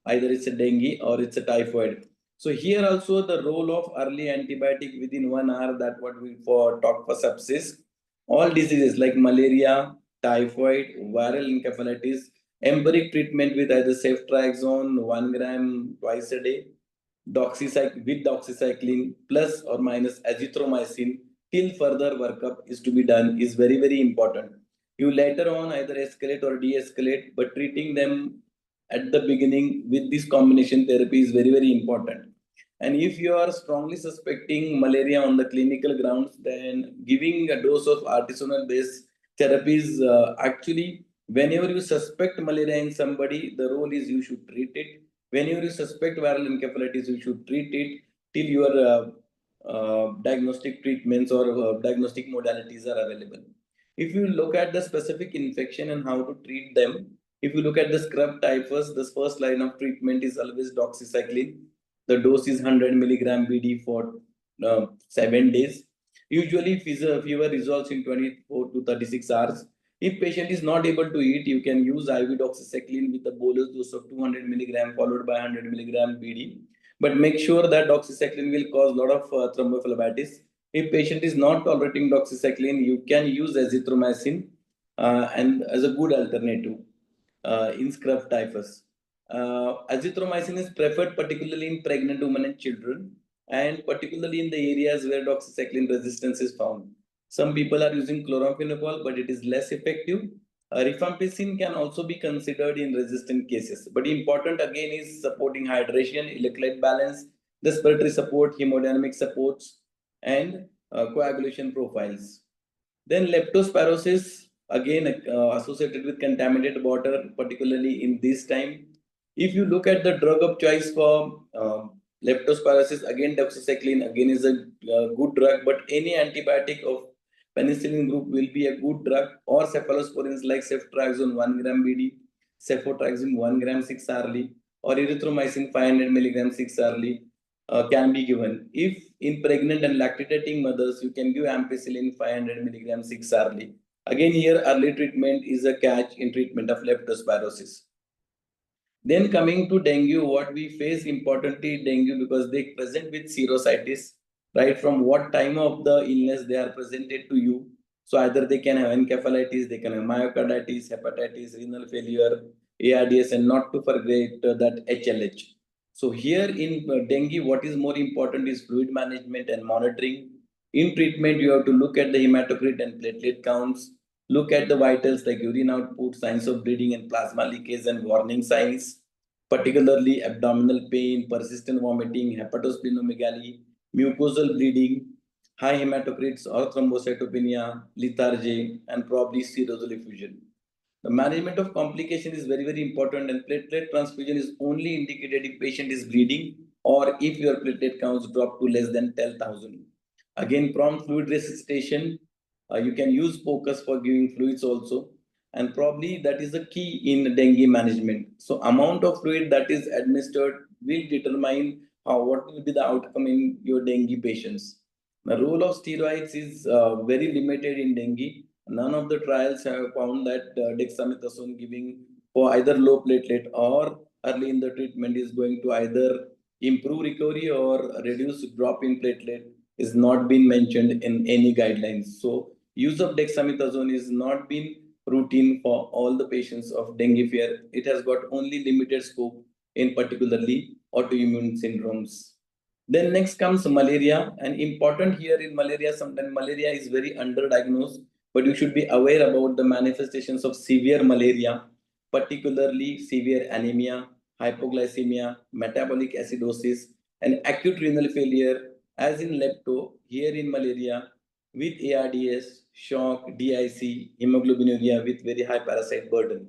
either it's a dengue or it's a typhoid. So here also the role of early antibiotic within 1 hour, that what we for talk for sepsis, all diseases like malaria, typhoid, viral encephalitis, empiric treatment with either ceftriaxone 1 gram twice a day, doxycycline plus or minus azithromycin till further workup is to be done is very, very important. You later on either escalate or de-escalate, but treating them at the beginning with this combination therapy is very, very important. And if you are strongly suspecting malaria on the clinical grounds, then giving a dose of artisanal based therapies, actually, whenever you suspect malaria in somebody, the role is you should treat it. Whenever you suspect viral encephalitis, you should treat it till your diagnostic treatments or diagnostic modalities are available. If you look at the specific infection and how to treat them, if you look at the scrub typhus, the first line of treatment is always doxycycline. The dose is 100 milligram BD for 7 days. Usually, fever resolves in 24 to 36 hours. If patient is not able to eat, you can use IV doxycycline with a bolus dose of 200 milligram followed by 100 milligram BD. But make sure that doxycycline will cause a lot of thrombophlebitis. If patient is not tolerating doxycycline, you can use azithromycin and as a good alternative in scrub typhus. Azithromycin is preferred particularly in pregnant women and children, and particularly in the areas where doxycycline resistance is found. Some people are using chloramphenicol, but it is less effective. Rifampicin can also be considered in resistant cases, but important again is supporting hydration, electrolyte balance, respiratory support, hemodynamic supports, and coagulation profiles. Then leptospirosis, again associated with contaminated water, particularly in this time. If you look at the drug of choice for leptospirosis, again doxycycline again is a good drug, but any antibiotic of penicillin group will be a good drug, or cephalosporins like ceftriaxone 1 gram BD, cefotriaxone 1 gram 6 hourly, or erythromycin 500 milligram 6 hourly can be given. If in pregnant and lactating mothers, you can give ampicillin 500 milligrams 6 hourly. Again, here early treatment is a catch in treatment of leptospirosis. Then coming to dengue, what we face importantly dengue because they present with serositis, right? From what time of the illness they are presented to you. So either they can have encephalitis, they can have myocarditis, hepatitis, renal failure, ARDS, and not to forget that HLH. So here in dengue, what is more important is fluid management and monitoring. In treatment, you have to look at the hematocrit and platelet counts, look at the vitals like urine output, signs of bleeding and plasma leakage and warning signs, particularly abdominal pain, persistent vomiting, hepatosplenomegaly, mucosal bleeding, high hematocrits or thrombocytopenia, lethargy, and probably serosal effusion. The management of complication is very, very important, and platelet transfusion is only indicated if patient is bleeding or if your platelet counts drop to less than 10,000. Again, prompt fluid resuscitation. You can use focus for giving fluids also, and probably that is the key in dengue management. So, amount of fluid that is administered will determine what will be the outcome in your dengue patients. The role of steroids is very limited in dengue. None of the trials have found that dexamethasone giving for either low platelet or early in the treatment is going to either improve recovery or reduce drop in platelet is not been mentioned in any guidelines. So use of dexamethasone is not been routine for all the patients of dengue fever. It has got only limited scope in particularly autoimmune syndromes. Then next comes malaria, and important here in malaria, sometimes malaria is very underdiagnosed, but you should be aware about the manifestations of severe malaria, particularly severe anemia, hypoglycemia, metabolic acidosis, and acute renal failure, as in lepto, here in malaria, with ARDS, shock, DIC, hemoglobinuria with very high parasite burden.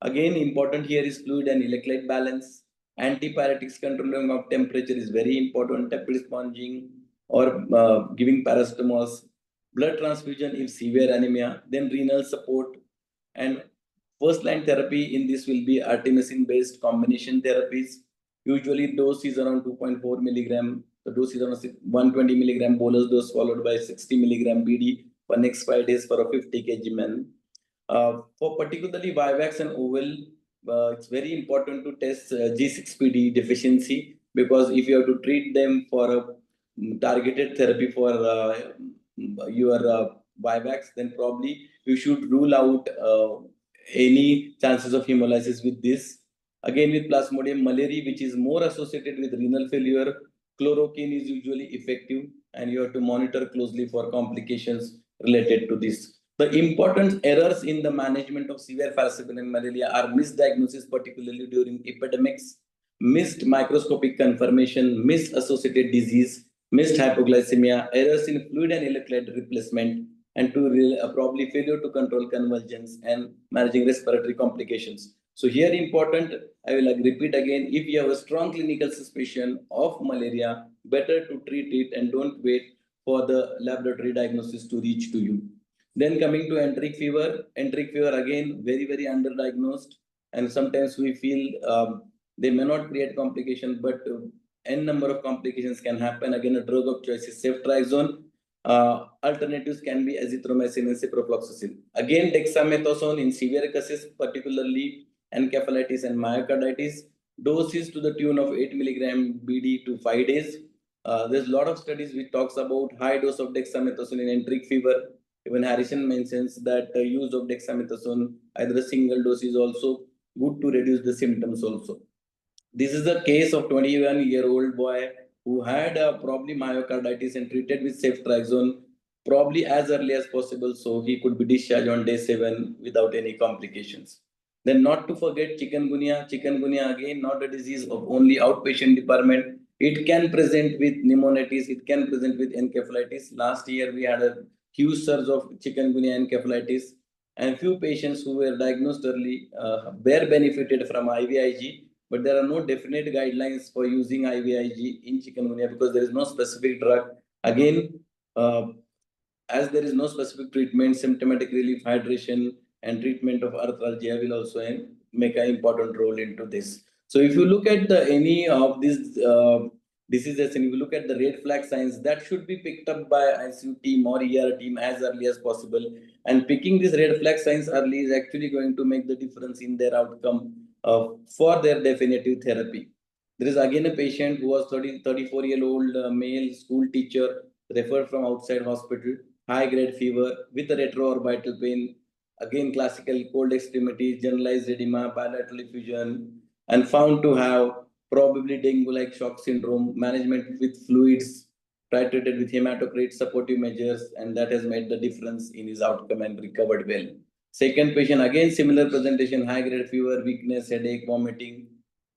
Again, important here is fluid and electrolyte balance. Antipyretics controlling of temperature is very important. Tepid sponging or giving paracetamol. Blood transfusion if severe anemia. Then renal support. And first line therapy in this will be artemisinin based combination therapies. Usually dose is around 2.4 milligram. The dose is around 120 milligram bolus dose followed by 60 milligram BD for next 5 days for a 50 kg man. For particularly Vivax and oval, it's very important to test G6PD deficiency because if you have to treat them for a targeted therapy for your Vivax, then probably you should rule out any chances of hemolysis with this. Again, with Plasmodium malariae, which is more associated with renal failure, chloroquine is usually effective, and you have to monitor closely for complications related to this. The important errors in the management of severe falciparum malaria are misdiagnosis, particularly during epidemics, missed microscopic confirmation, missed associated disease, missed hypoglycemia, errors in fluid and electrolyte replacement, and probably failure to control convulsions and managing respiratory complications. So here important, I will repeat again, if you have a strong clinical suspicion of malaria, better to treat it and don't wait for the laboratory diagnosis to reach to you. Then coming to enteric fever again, very, very underdiagnosed. And sometimes we feel they may not create complication, but n number of complications can happen. Again, a drug of choice is ceftriaxone. Alternatives can be azithromycin and ciprofloxacin. Again, dexamethasone in severe cases, particularly encephalitis and myocarditis. Doses to the tune of 8 milligram BD to 5 days. There's a lot of studies which talks about high dose of dexamethasone in enteric fever. Even Harrison mentions that the use of dexamethasone, either a single dose, is also good to reduce the symptoms also. This is the case of 21-year-old boy who had probably myocarditis and treated with ceftriaxone probably as early as possible, so he could be discharged on day 7 without any complications. Then not to forget chikungunya. Chikungunya again not a disease of only outpatient department. It can present with pneumonitis, it can present with encephalitis. Last year we had a huge surge of chikungunya encephalitis, and few patients who were diagnosed early were benefited from IVIG, but there are no definite guidelines for using IVIG in chikungunya because there is no specific drug. Again, as there is no specific treatment, symptomatic relief, hydration, and treatment of arthralgia will also make an important role into this. So if you look at any of these diseases and if you look at the red flag signs, that should be picked up by ICU team or ER team as early as possible. And picking these red flag signs early is actually going to make the difference in their outcome for their definitive therapy. There is again a patient who was 34-year-old male school teacher referred from outside hospital, high-grade fever with a retroorbital pain, again classical cold extremities, generalized edema, bilateral effusion, and found to have probably dengue-like shock syndrome, management with fluids, titrated with hematocrit, supportive measures, and that has made the difference in his outcome and recovered well. Second patient, again similar presentation, high-grade fever, weakness, headache, vomiting.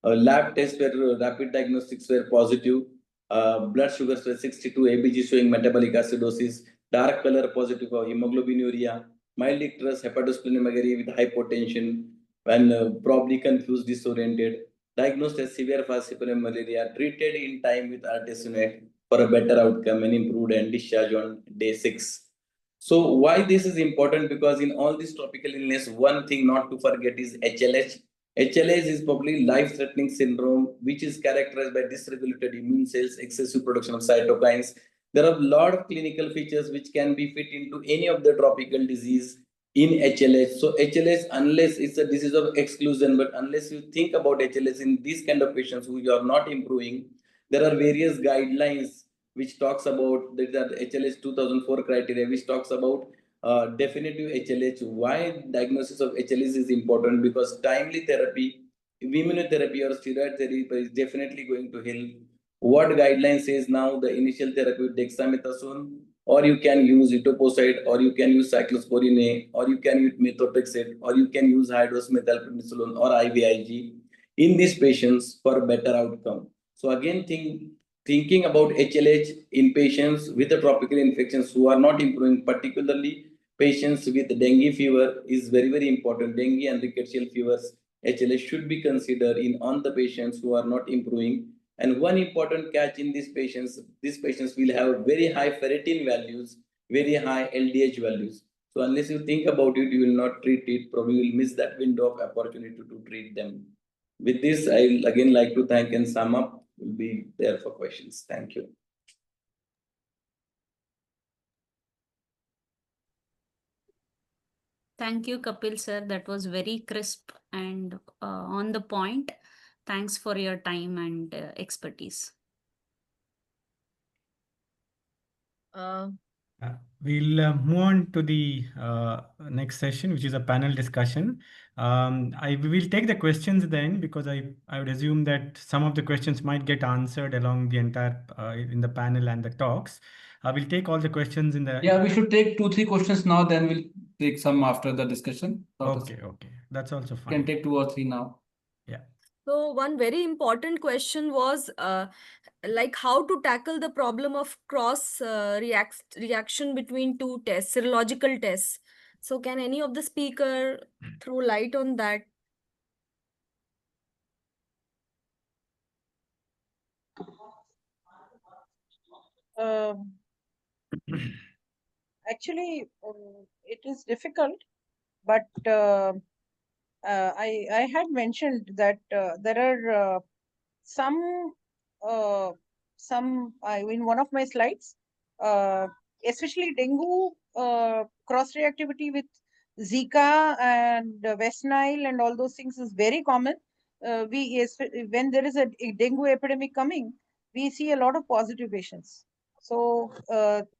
Lab tests were rapid diagnostics were positive. Blood sugars were 62, ABG showing metabolic acidosis, dark color positive for hemoglobinuria, mild icterus, hepatosplenomegaly with hypotension, and probably confused, disoriented, diagnosed as severe falciparum malaria, treated in time with artesunate for a better outcome and improved and discharged on day 6. So why this is important? Because in all this tropical illness, one thing not to forget is HLH. HLH is probably life-threatening syndrome, which is characterized by dysregulated immune cells, excessive production of cytokines. There are a lot of clinical features which can be fit into any of the tropical disease in HLH. So HLH, unless it's a disease of exclusion, but unless you think about HLH in these kind of patients who are not improving, there are various guidelines which talks about that HLH 2004 criteria, which talks about definitive HLH. Why diagnosis of HLH is important? Because timely therapy, immunotherapy or steroid therapy is definitely going to help. What guideline says now the initial therapy with dexamethasone, or you can use etoposide, or you can use cyclosporine A, or you can use methotrexate, or you can use high-dose methylprednisolone or IVIG in these patients for a better outcome. So again, thinking about HLH in patients with the tropical infections who are not improving, particularly patients with dengue fever is very, very important. Dengue and rickettsial fevers, HLH should be considered in on the patients who are not improving. And one important catch in these patients will have very high ferritin values, very high LDH values. So unless you think about it, you will not treat it, probably will miss that window of opportunity to treat them. With this, I'll again like to thank and sum up. Will be there for questions. Thank you. Thank you, Kapil sir. That was very crisp and on the point. Thanks for your time and expertise. We'll move on to the next session, which is a panel discussion. We will take the questions then because I would assume that some of the questions might get answered along the entire in the panel and the talks. We'll take all the questions in the. Yeah, we should take 2-3 questions now, then we'll take some after the discussion. Okay, that's also fine. Can take 2 or 3 now. Yeah. So one very important question was like how to tackle the problem of cross reaction between two tests, serological tests. So can any of the speaker throw light on that? Um, Actually, it is difficult, but I had mentioned that there are some in one of my slides, uh, especially dengue cross reactivity with Zika and West Nile and all those things is very common. When there is a dengue epidemic coming, we see a lot of positive patients. So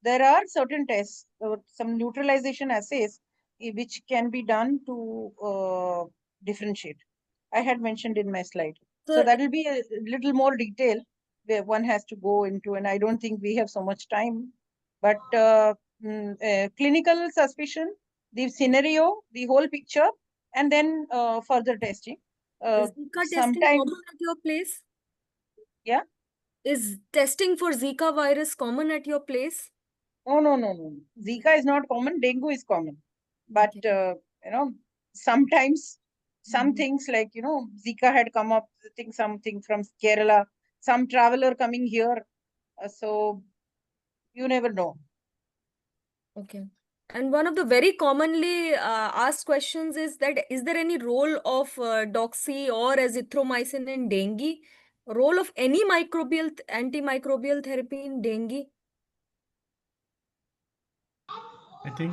there are certain tests, some neutralization assays, which can be done to differentiate. I had mentioned in my slide. So that will be a little more detail where one has to go into, and I don't think we have so much time. But clinical suspicion, the scenario, the whole picture, and then further testing. Is Zika testing Sometime, common at your place? yeah. Is testing for Zika virus common at your place? Oh, no. Zika is not common. Dengue is common. But, sometimes some things like, Zika had come up, I think something from Kerala, some traveler coming here. So you never know. Okay. And one of the very commonly asked questions is that is there any role of doxy or azithromycin in dengue? Role of any antimicrobial therapy in dengue? I think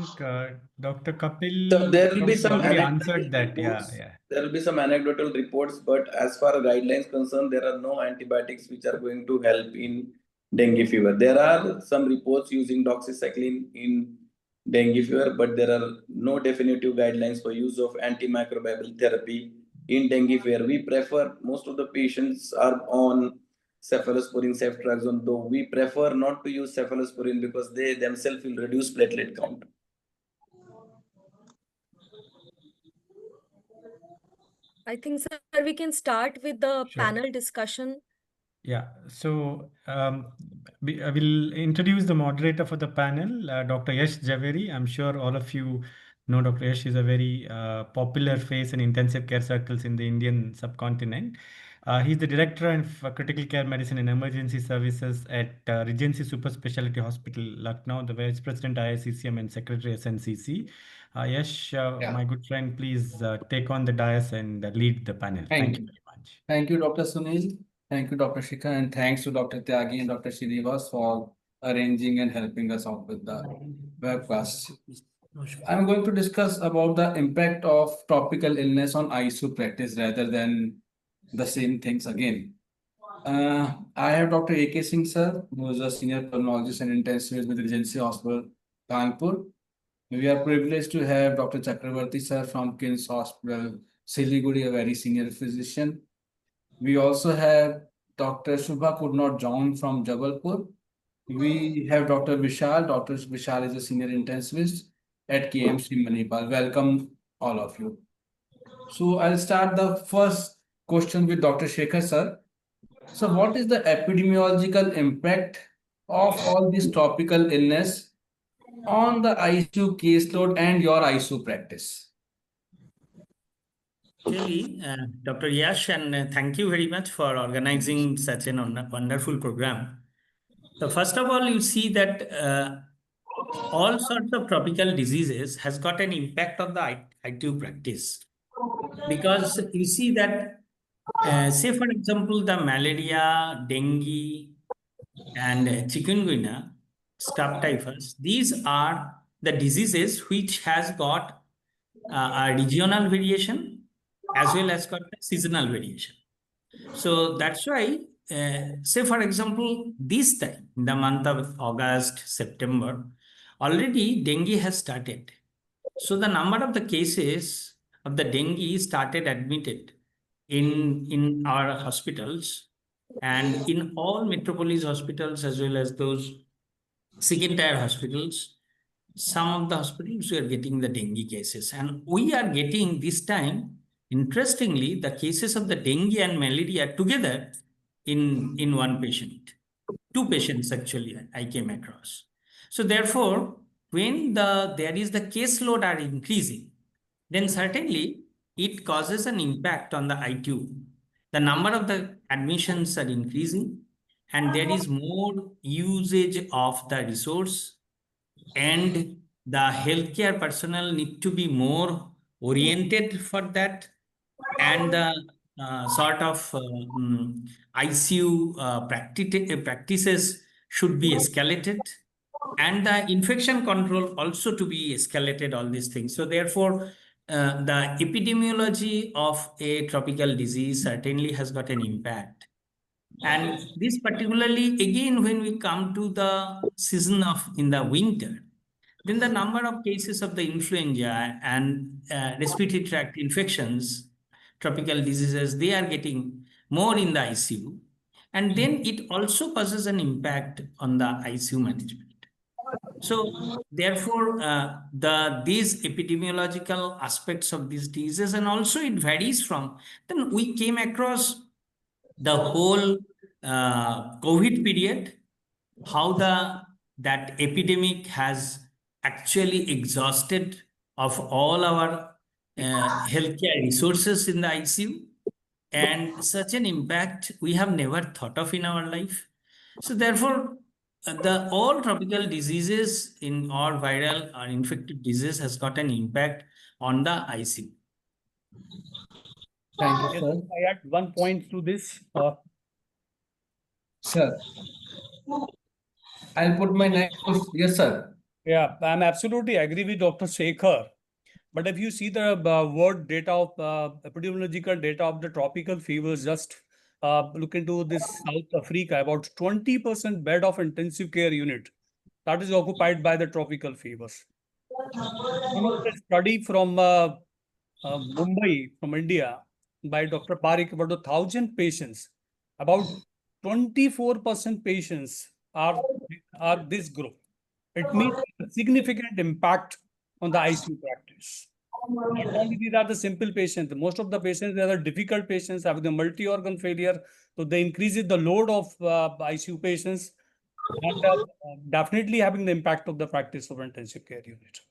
Dr. Kapil So there will be probably some already anecdotal answered that. Yeah, reports. yeah. There will be some anecdotal reports, but as far as guidelines concerned, there are no antibiotics which are going to help in dengue fever. There are some reports using doxycycline in dengue fever, but there are no definitive guidelines for use of antimicrobial therapy in dengue fever. We prefer, most of the patients are on cephalosporin, ceftriaxone, though we prefer not to use cephalosporin because they themselves will reduce platelet count. I think, sir, we can start with the Sure. panel discussion. Yeah, so I will introduce the moderator for the panel, Dr. Yash Javeri. I'm sure all of you know Dr. Yash is a very popular face in intensive care circles in the Indian subcontinent. He's the director of critical care medicine and emergency services at Regency Super Specialty Hospital, Lucknow, the vice president IICCM and secretary SNCC. Yash, Yeah. my good friend, please take on the dais and lead the panel. Thank you very much. Thank you, Dr. Sunil. Thank you, Dr. Shikha, and thanks to Dr. Tyagi and Dr. Srinivas for arranging and helping us out with the webcast. I'm going to discuss about the impact of tropical illness on ICU practice rather than the same things again. I have Dr. A.K. Singh, sir, who is a senior pulmonologist and intensivist with Regency Hospital, Kanpur. We are privileged to have Dr. Chakravarti, sir, from King's Hospital, Siliguri, a very senior physician. We also have Dr. Shubha could not join from Jabalpur. We have Dr. Vishal. Dr. Vishal is a senior intensivist at KMC Manipal. Welcome, all of you. So I'll start the first question with Dr. Shekhar, sir. So what is the epidemiological impact of all this tropical illness on the ICU caseload and your ICU practice? Actually, Dr. Yash, and thank you very much for organizing such a wonderful program. So first of all, you see that all sorts of tropical diseases has got an impact on the ITU practice. Because you see that, say for example, the malaria, dengue, and chikungunya, staph typhus, these are the diseases which has got a regional variation as well as got a seasonal variation. So that's why, say for example, this time, in the month of August, September, already dengue has started. So the number of the cases of the dengue started admitted in our hospitals and in all metropolis hospitals as well as those second tier hospitals. Some of the hospitals we are getting the dengue cases, and we are getting this time interestingly, the cases of the dengue and malaria together in one patient. Two patients actually I came across. So therefore, when there is the caseload are increasing, then certainly it causes an impact on the ITU. The number of the admissions are increasing, and there is more usage of the resource, and the healthcare personnel need to be more oriented for that, and the sort of ICU practices should be escalated, and the infection control also to be escalated, all these things. So therefore, the epidemiology of a tropical disease certainly has got an impact. And this particularly, again, when we come to the season of in the winter, then the number of cases of the influenza and respiratory tract infections, tropical diseases, they are getting more in the ICU. And then it also causes an impact on the ICU management. So therefore, these epidemiological aspects of these diseases, and also it varies from, then we came across the whole COVID period, how that epidemic has actually exhausted of all our healthcare resources in the ICU, and such an impact we have never thought of in our life. So therefore, the all tropical diseases in or viral or infectious disease has got an impact on the ICU. Thank you, Yes, sir. I add one point to this. Sir, I'll put my next question. Yes, sir. Yeah, I'm absolutely agree with Dr. Shekhar. But if you see the world data of epidemiological data of the tropical fevers, just look into this South Africa, about 20% bed of intensive care unit that is occupied by the tropical fevers. One of the study from Mumbai, from India, by Dr. Parikh, about 1,000 patients, about 24% patients are this group. It means a significant impact on the ICU practice. Not only these are the simple patients, most of the patients, they are the difficult patients having the multi-organ failure. So they increases the load of ICU patients, and definitely having the impact of the practice of intensive care unit.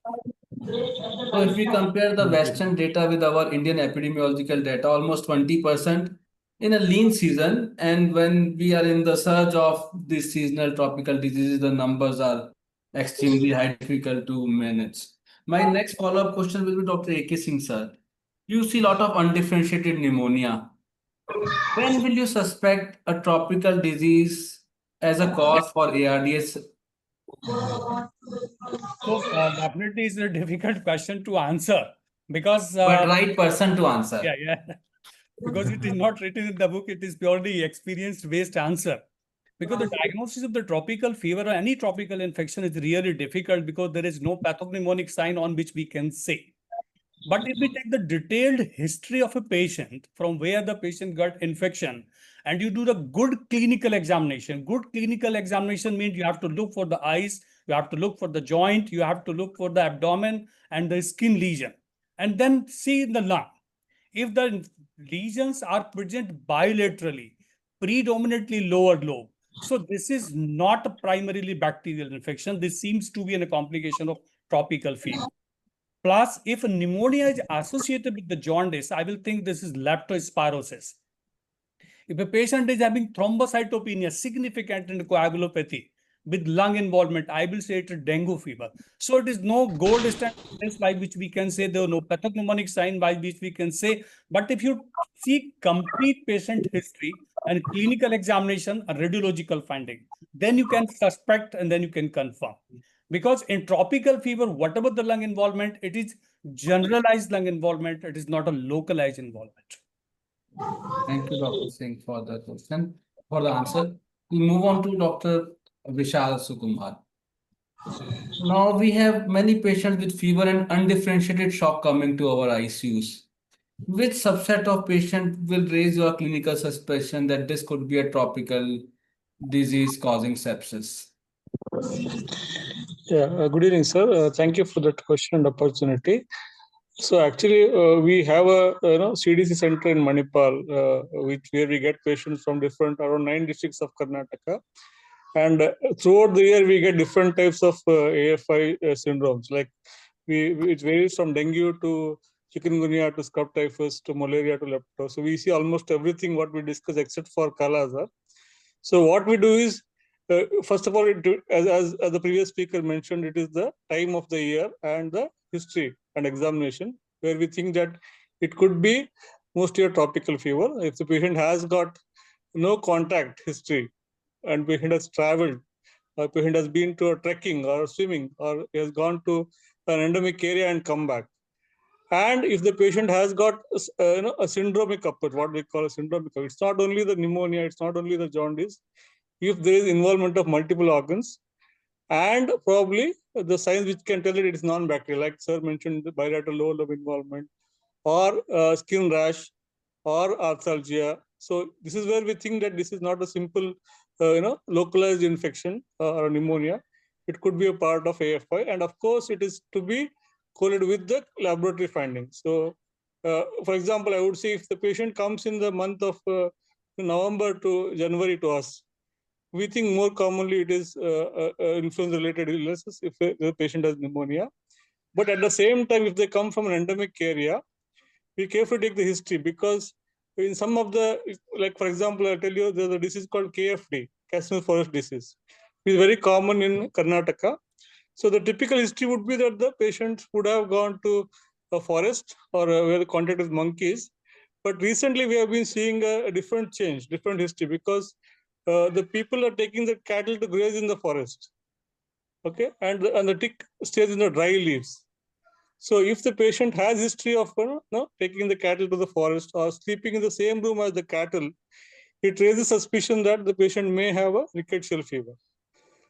So if we compare the Western data with our Indian epidemiological data, almost 20% in a lean season, and when we are in the surge of these seasonal tropical diseases, the numbers are extremely high, difficult to manage. My next follow-up question will be Dr. A.K. Singh, sir. You see a lot of undifferentiated pneumonia. When will you suspect a tropical disease as a cause for ARDS? So definitely is a difficult question to answer, because But right person to answer. yeah, because it is not written in the book, it is purely experience-based answer. Because the diagnosis of the tropical fever or any tropical infection is really difficult, because there is no pathognomonic sign on which we can say. But if we take the detailed history of a patient from where the patient got infection, and you do the good clinical examination means you have to look for the eyes, you have to look for the joint, you have to look for the abdomen and the skin lesion, and then see in the lung. If the lesions are present bilaterally, predominantly lower lobe, so this is not a primarily bacterial infection. This seems to be a complication of tropical fever. Plus, if pneumonia is associated with the jaundice, I will think this is leptospirosis. If a patient is having thrombocytopenia, significant in coagulopathy with lung involvement, I will say it is dengue fever. So it is no gold standard test by which we can say, there are no pathognomonic sign by which we can say. But if you see complete patient history and clinical examination, a radiological finding, then you can suspect and then you can confirm. Because in tropical fever, whatever the lung involvement, it is generalized lung involvement. It is not a localized involvement. Thank you, Dr. Singh, for the question, for the answer. We move on to Dr. Vishal Sukumar. Now we have many patients with fever and undifferentiated shock coming to our ICUs. Which subset of patient will raise your clinical suspicion that this could be a tropical disease causing sepsis? Yeah, good evening, sir. Thank you for that question and opportunity. So actually, we have a CDC center in Manipal, where we get patients from different around 9 districts of Karnataka, and throughout the year we get different types of AFI syndromes. Like it varies from dengue to chikungunya to scrub typhus to malaria to lepto. So we see almost everything what we discuss except for Kala-Azar. So what we do is, first of all, as the previous speaker mentioned, it is the time of the year and the history and examination where we think that it could be mostly a tropical fever. If the patient has got no contact history and patient has traveled, or patient has been to a trekking or swimming, or he has gone to an endemic area and come back, and if the patient has got a syndromic upper, what we call a syndromic upper, it's not only the pneumonia, it's not only the jaundice. If there is involvement of multiple organs, and probably the signs which can tell that it is non-bacterial, like sir mentioned, the bilateral low level involvement, or skin rash, or arthralgia. So this is where we think that this is not a simple, localized infection or pneumonia. It could be a part of AFI, and of course, it is to be correlated with the laboratory findings. So, for example, I would say if the patient comes in the month of November to January to us, we think more commonly it is influenza-related illnesses if the patient has pneumonia. But at the same time, if they come from an endemic area, we carefully take the history, because in some of the, like for example, I'll tell you there's a disease called KFD, Castle Forest disease. It's very common in Karnataka. So the typical history would be that the patient would have gone to a forest or where the contact with monkeys. But recently we have been seeing a different change, different history, because the people are taking the cattle to graze in the forest. Okay, and the tick stays in the dry leaves. So if the patient has history of taking the cattle to the forest or sleeping in the same room as the cattle, it raises suspicion that the patient may have a rickettsial fever.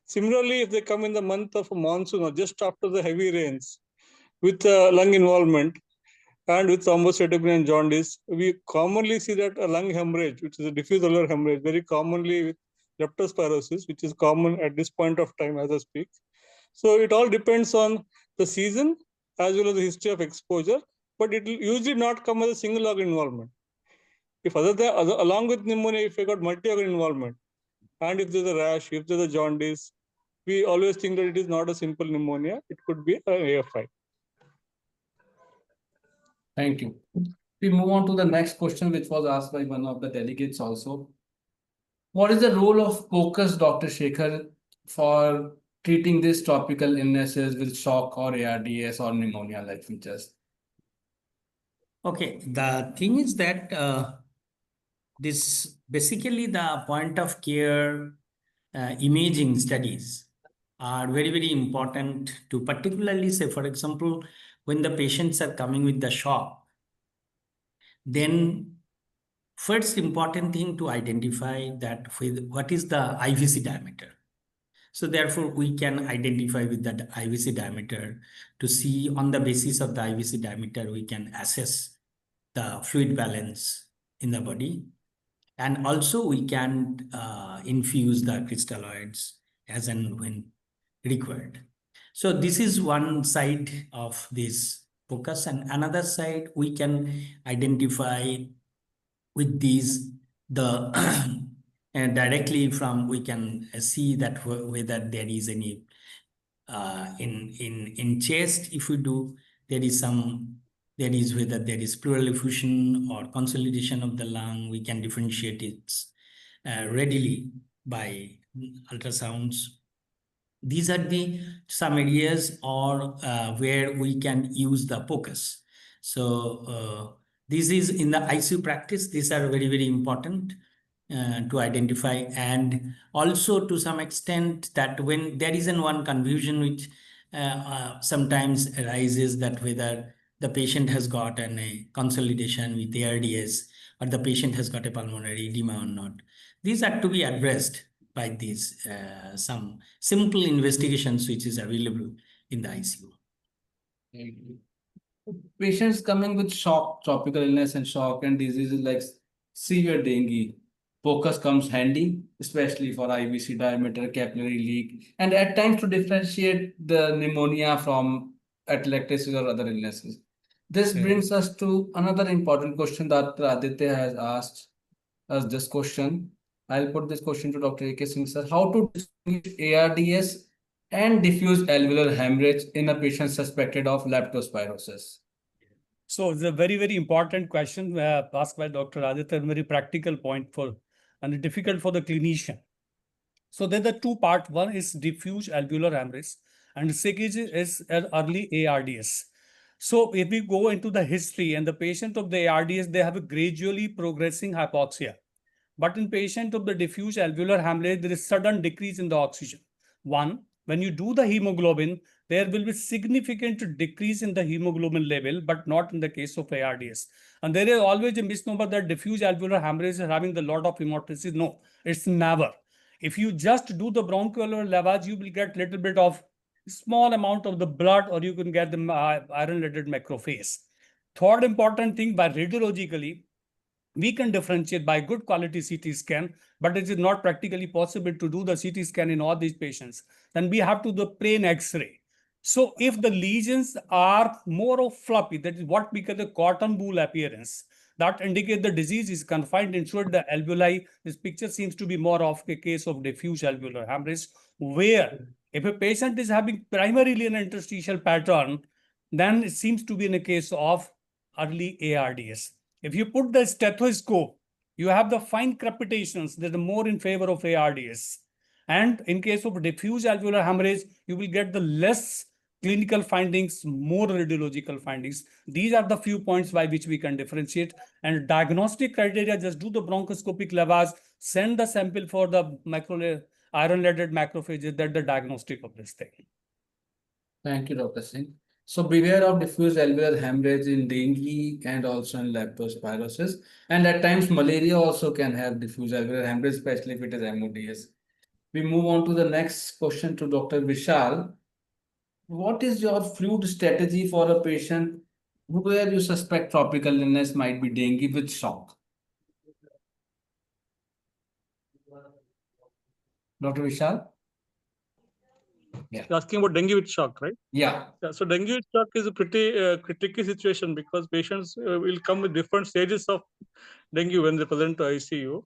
Similarly, if they come in the month of monsoon or just after the heavy rains with lung involvement and with thrombocytopenia and jaundice, we commonly see that a lung hemorrhage, which is a diffuse alveolar hemorrhage, very commonly with leptospirosis, which is common at this point of time as I speak. So it all depends on the season as well as the history of exposure, but it will usually not come as a single organ involvement. If along with pneumonia, if you got multi-organ involvement, and if there's a rash, if there's a jaundice, we always think that it is not a simple pneumonia, it could be an AFI. Thank you. We move on to the next question, which was asked by one of the delegates also. What is the role of focus, Dr. Shekhar, for treating these tropical illnesses with shock or ARDS or pneumonia-like features? Okay, the thing is that this basically the point of care imaging studies are very, very important to particularly say, for example, when the patients are coming with the shock, then first important thing to identify that with what is the IVC diameter. So therefore, we can identify with that IVC diameter to see on the basis of the IVC diameter, we can assess the fluid balance in the body. And also we can infuse the crystalloids as and when required. So this is one side of this focus, and another side we can identify with these the and directly from we can see that whether there is any in chest, if we do, there is whether there is pleural effusion or consolidation of the lung, we can differentiate it readily by ultrasounds. These are some areas or where we can use the focus. So this is in the ICU practice. These are very, very important to identify, and also to some extent that when there is one confusion which sometimes arises, that whether the patient has got a consolidation with ARDS or the patient has got a pulmonary edema or not. These are to be addressed by these some simple investigations which is available in the ICU. Patients coming with shock, tropical illness and shock and diseases like severe dengue, focus comes handy, especially for IVC diameter, capillary leak, and at times to differentiate the pneumonia from atelectasis or other illnesses. This Yeah. brings us to another important question that Aditya has asked us this question. I'll put this question to Dr. A.K. Singh, sir. How to distinguish ARDS and diffuse alveolar hemorrhage in a patient suspected of leptospirosis? So it's a very, very important question asked by Dr. Aditya, and very practical point for and difficult for the clinician. So there's the two part. One is diffuse alveolar hemorrhage, and the second is early ARDS. So if we go into the history and the patient of the ARDS, they have a gradually progressing hypoxia. But in patient of the diffuse alveolar hemorrhage, there is sudden decrease in the oxygen. One, when you do the hemoglobin, there will be significant decrease in the hemoglobin level, but not in the case of ARDS. And there is always a misnomer that diffuse alveolar hemorrhage is having the lot of hemolysis. No, it's never. If you just do the bronchoalveolar lavage, you will get little bit of small amount of the blood, or you can get the iron-laden macrophage. Third important thing, by radiologically, we can differentiate by good quality CT scan, but it is not practically possible to do the CT scan in all these patients. Then we have to do the plain X-ray. So if the lesions are more of floppy, that is what we call the cotton wool appearance, that indicate the disease is confined inside the alveoli. This picture seems to be more of a case of diffuse alveolar hemorrhage, where if a patient is having primarily an interstitial pattern, then it seems to be in a case of early ARDS. If you put the stethoscope, you have the fine crepitations that are more in favor of ARDS. And in case of diffuse alveolar hemorrhage, you will get the less clinical findings, more radiological findings. These are the few points by which we can differentiate. And diagnostic criteria, just do the bronchoscopic lavage, send the sample for the iron-laden macrophages. That's the diagnostic of this thing. Thank you, Dr. Singh. So beware of diffuse alveolar hemorrhage in dengue and also in leptospirosis. And at times malaria also can have diffuse alveolar hemorrhage, especially if it is MODS. We move on to the next question to Dr. Vishal. What is your fluid strategy for a patient where you suspect tropical illness might be dengue with shock? Dr. Vishal? You're asking about dengue with shock, right? Yeah. Yeah, so dengue with shock is a pretty tricky situation because patients will come with different stages of dengue when they present to ICU.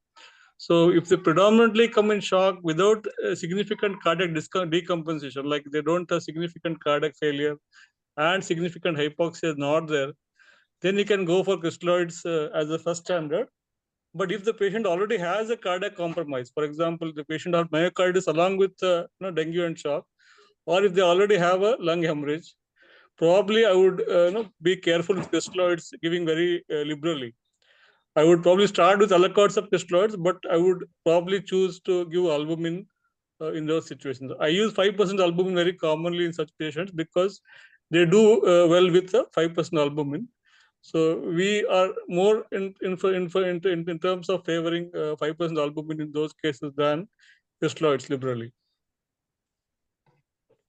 So if they predominantly come in shock without significant cardiac decompensation, like they don't have significant cardiac failure and significant hypoxia is not there, then you can go for crystalloids as a first standard. But if the patient already has a cardiac compromise, for example, the patient has myocarditis along with dengue and shock, or if they already have a lung hemorrhage, probably I would be careful with crystalloids giving very liberally. I would probably start with Alacords of crystalloids, but I would probably choose to give albumin in those situations. I use 5% albumin very commonly in such patients because they do well with 5% albumin. So we are more in terms of favoring 5% albumin in those cases than crystalloids liberally.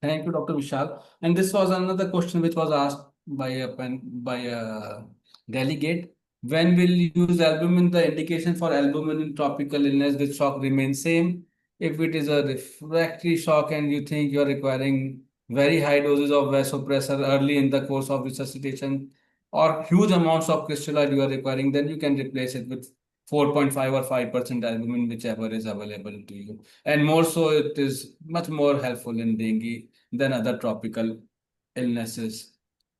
Thank you, Dr. Vishal. And this was another question which was asked by a delegate. When will you use albumin? The indication for albumin in tropical illness with shock remains same. If it is a refractory shock and you think you're requiring very high doses of vasopressor early in the course of resuscitation or huge amounts of crystalloid you are requiring, then you can replace it with 4.5 or 5% albumin, whichever is available to you. And more so, it is much more helpful in dengue than other tropical illnesses.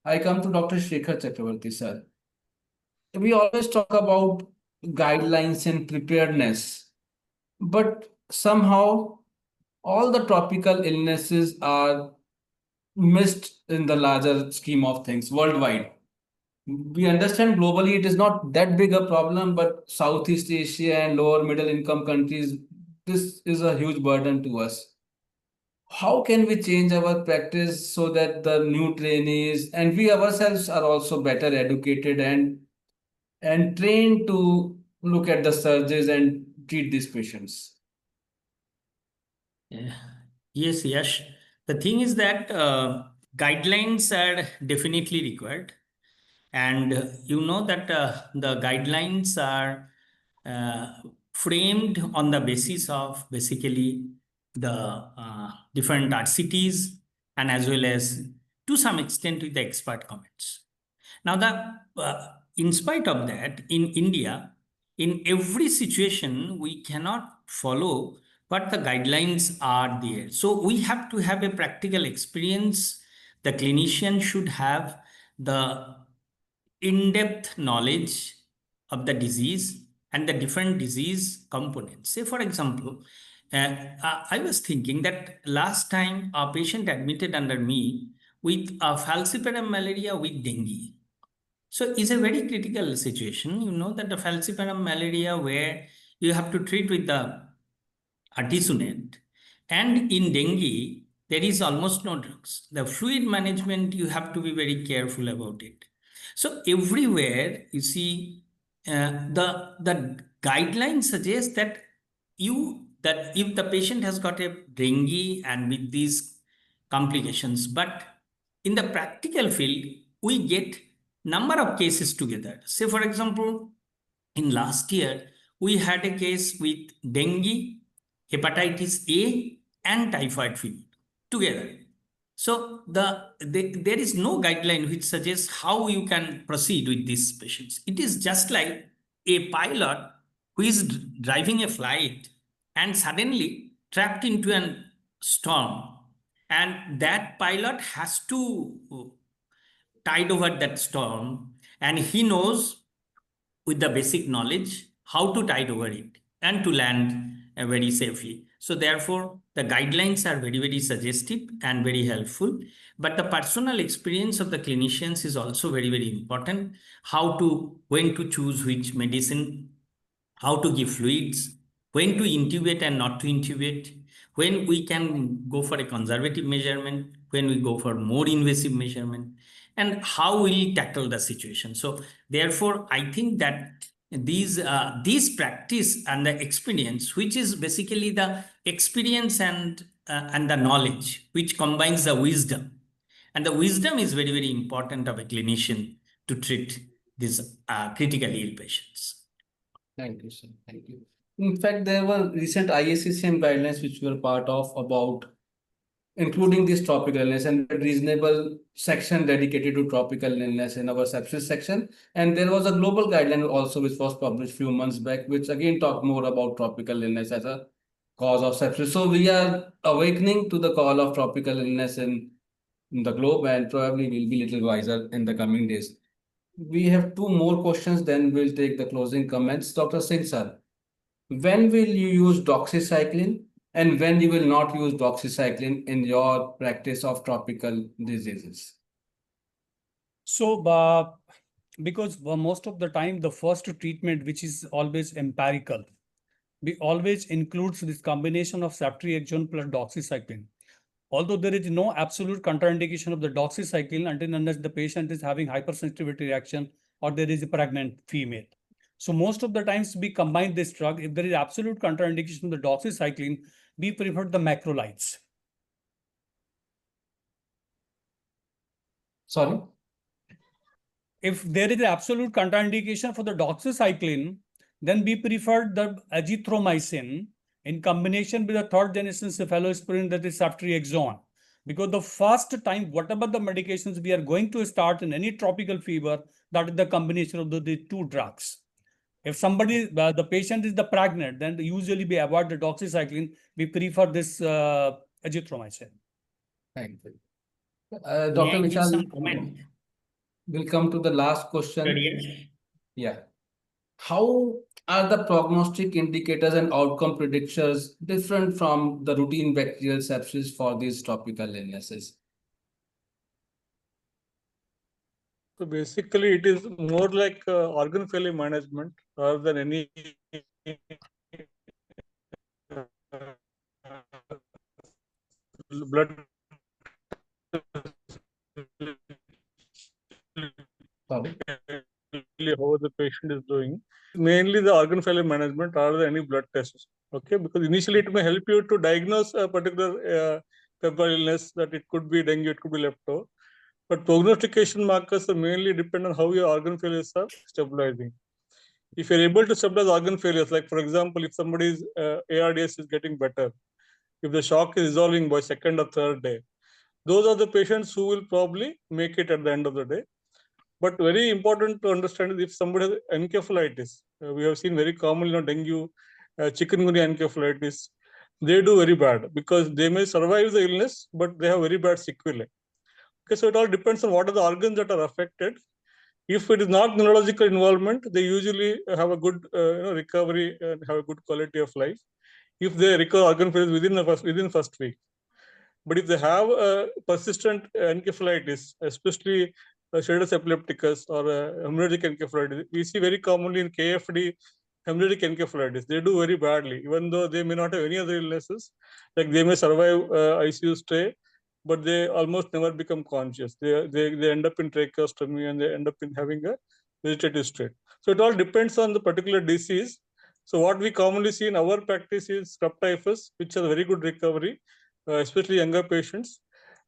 I come to Dr. Shekhar Chakravarti, sir. We always talk about guidelines and preparedness, but somehow all the tropical illnesses are missed in the larger scheme of things worldwide. We understand globally it is not that big a problem, but Southeast Asia and lower middle income countries, this is a huge burden to us. How can we change our practice so that the new trainees and we ourselves are also better educated and trained to look at the surges and treat these patients? Yes, yes. The thing is that guidelines are definitely required. And you know that the guidelines are framed on the basis of basically the different RCTs and as well as to some extent with the expert comments. Now, in spite of that, in India, in every situation, we cannot follow what the guidelines are there. So we have to have a practical experience. The clinician should have the in-depth knowledge of the disease and the different disease components. Say, for example, I was thinking that last time a patient admitted under me with a falciparum malaria with dengue. So it's a very critical situation. You know that the falciparum malaria where you have to treat with the artesunate. And in dengue, there is almost no drugs. The fluid management, you have to be very careful about it. So everywhere you see the guidelines suggest that if the patient has got a dengue and with these complications, but in the practical field, we get number of cases together. Say, for example, in last year, we had a case with dengue, hepatitis A, and typhoid fever together. So there is no guideline which suggests how you can proceed with these patients. It is just like a pilot who is driving a flight and suddenly trapped into a storm, and that pilot has to tide over that storm, and he knows with the basic knowledge how to tide over it and to land very safely. So therefore, the guidelines are very, very suggestive and very helpful. But the personal experience of the clinicians is also very, very important. When to choose which medicine, how to give fluids, when to intubate and not to intubate, when we can go for a conservative measurement, when we go for more invasive measurement, and how we tackle the situation. So therefore, I think that these practice and the experience, which is basically the experience and the knowledge, which combines the wisdom. And the wisdom is very, very important of a clinician to treat these critically ill patients. Thank you, sir. Thank you. In fact, there were recent IACCM guidelines which were part of about including this tropical illness and a reasonable section dedicated to tropical illness in our sepsis section. And there was a global guideline also which was published few months back, which again talked more about tropical illness as a cause of sepsis. So we are awakening to the call of tropical illness in the globe, and probably will be little wiser in the coming days. We have two more questions, then we'll take the closing comments. Dr. Singh, sir, when will you use doxycycline and when you will not use doxycycline in your practice of tropical diseases? So, because most of the time, the first treatment, which is always empirical, we always includes this combination of ceftriaxone plus doxycycline. Although there is no absolute contraindication of the doxycycline until unless the patient is having hypersensitivity reaction or there is a pregnant female. So most of the times we combine this drug. If there is absolute contraindication of the doxycycline, we prefer the macrolides. Sorry? If there is an absolute contraindication for the doxycycline, then we prefer the azithromycin in combination with the third generation cephalosporin, that is ceftriaxone. Because the first time, whatever the medications we are going to start in any tropical fever, that is the combination of the two drugs. If somebody, the patient is the pregnant, then usually we avoid the doxycycline. We prefer this azithromycin. Thank you. May Dr. I give Vishal, some comment? we'll come to the last question. Sorry. Yeah. How are the prognostic indicators and outcome predictors different from the routine bacterial sepsis for these tropical illnesses? So basically, it is more like organ failure management rather than any blood. Sorry? How the patient is doing. Mainly the organ failure management rather than any blood tests. Okay, because initially it may help you to diagnose a particular febrile illness, that it could be dengue, it could be lepto. But prognostication markers are mainly depend on how your organ failures are stabilizing. If you're able to stabilize organ failures, like for example, if somebody's ARDS is getting better, if the shock is resolving by second or third day, those are the patients who will probably make it at the end of the day. But very important to understand is if somebody has encephalitis, we have seen very commonly dengue, chikungunya encephalitis, they do very bad because they may survive the illness, but they have very bad sequelae. Okay, so it all depends on what are the organs that are affected. If it is not neurological involvement, they usually have a good recovery and have a good quality of life. If they recover organ failure within first week. But if they have persistent encephalitis, especially Shadus epilepticus or hemorrhagic encephalitis, we see very commonly in KFD hemorrhagic encephalitis. They do very badly, even though they may not have any other illnesses. Like they may survive ICU stay, but they almost never become conscious. They end up in tracheostomy and they end up in having a vegetative state. So it all depends on the particular disease. So what we commonly see in our practice is scrub typhus, which has very good recovery, especially younger patients.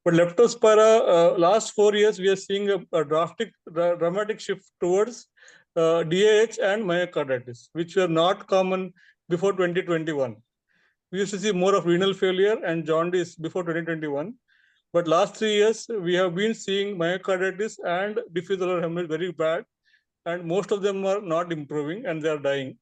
But leptospira, last 4 years, we are seeing a dramatic shift towards DAH and myocarditis, which were not common before 2021. We used to see more of renal failure and jaundice before 2021. But last 3 years, we have been seeing myocarditis and diffuse hemorrhage very bad. And most of them are not improving and they are dying.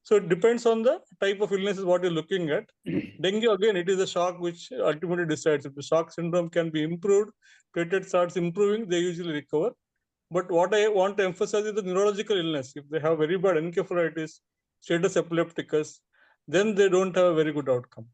So it depends on the type of illness is what you're looking at. Dengue, again, it is a shock which ultimately decides. If the shock syndrome can be improved, platelet starts improving, they usually recover. But what I want to emphasize is the neurological illness. If they have very bad encephalitis, status epilepticus, then they don't have a very good outcome.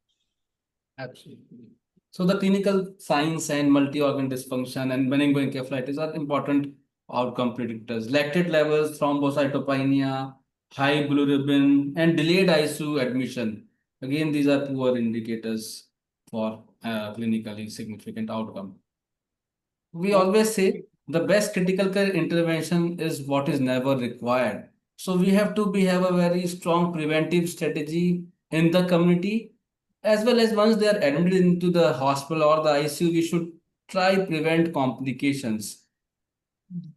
Absolutely. So the clinical signs and multi-organ dysfunction and meningoencephalitis are important outcome predictors. Lactate levels, thrombocytopenia, high bilirubin, and delayed ICU admission. Again, these are poor indicators for clinically significant outcome. We always say the best critical care intervention is what is never required. So we have to have a very strong preventive strategy in the community, as well as once they are admitted into the hospital or the ICU, we should try prevent complications.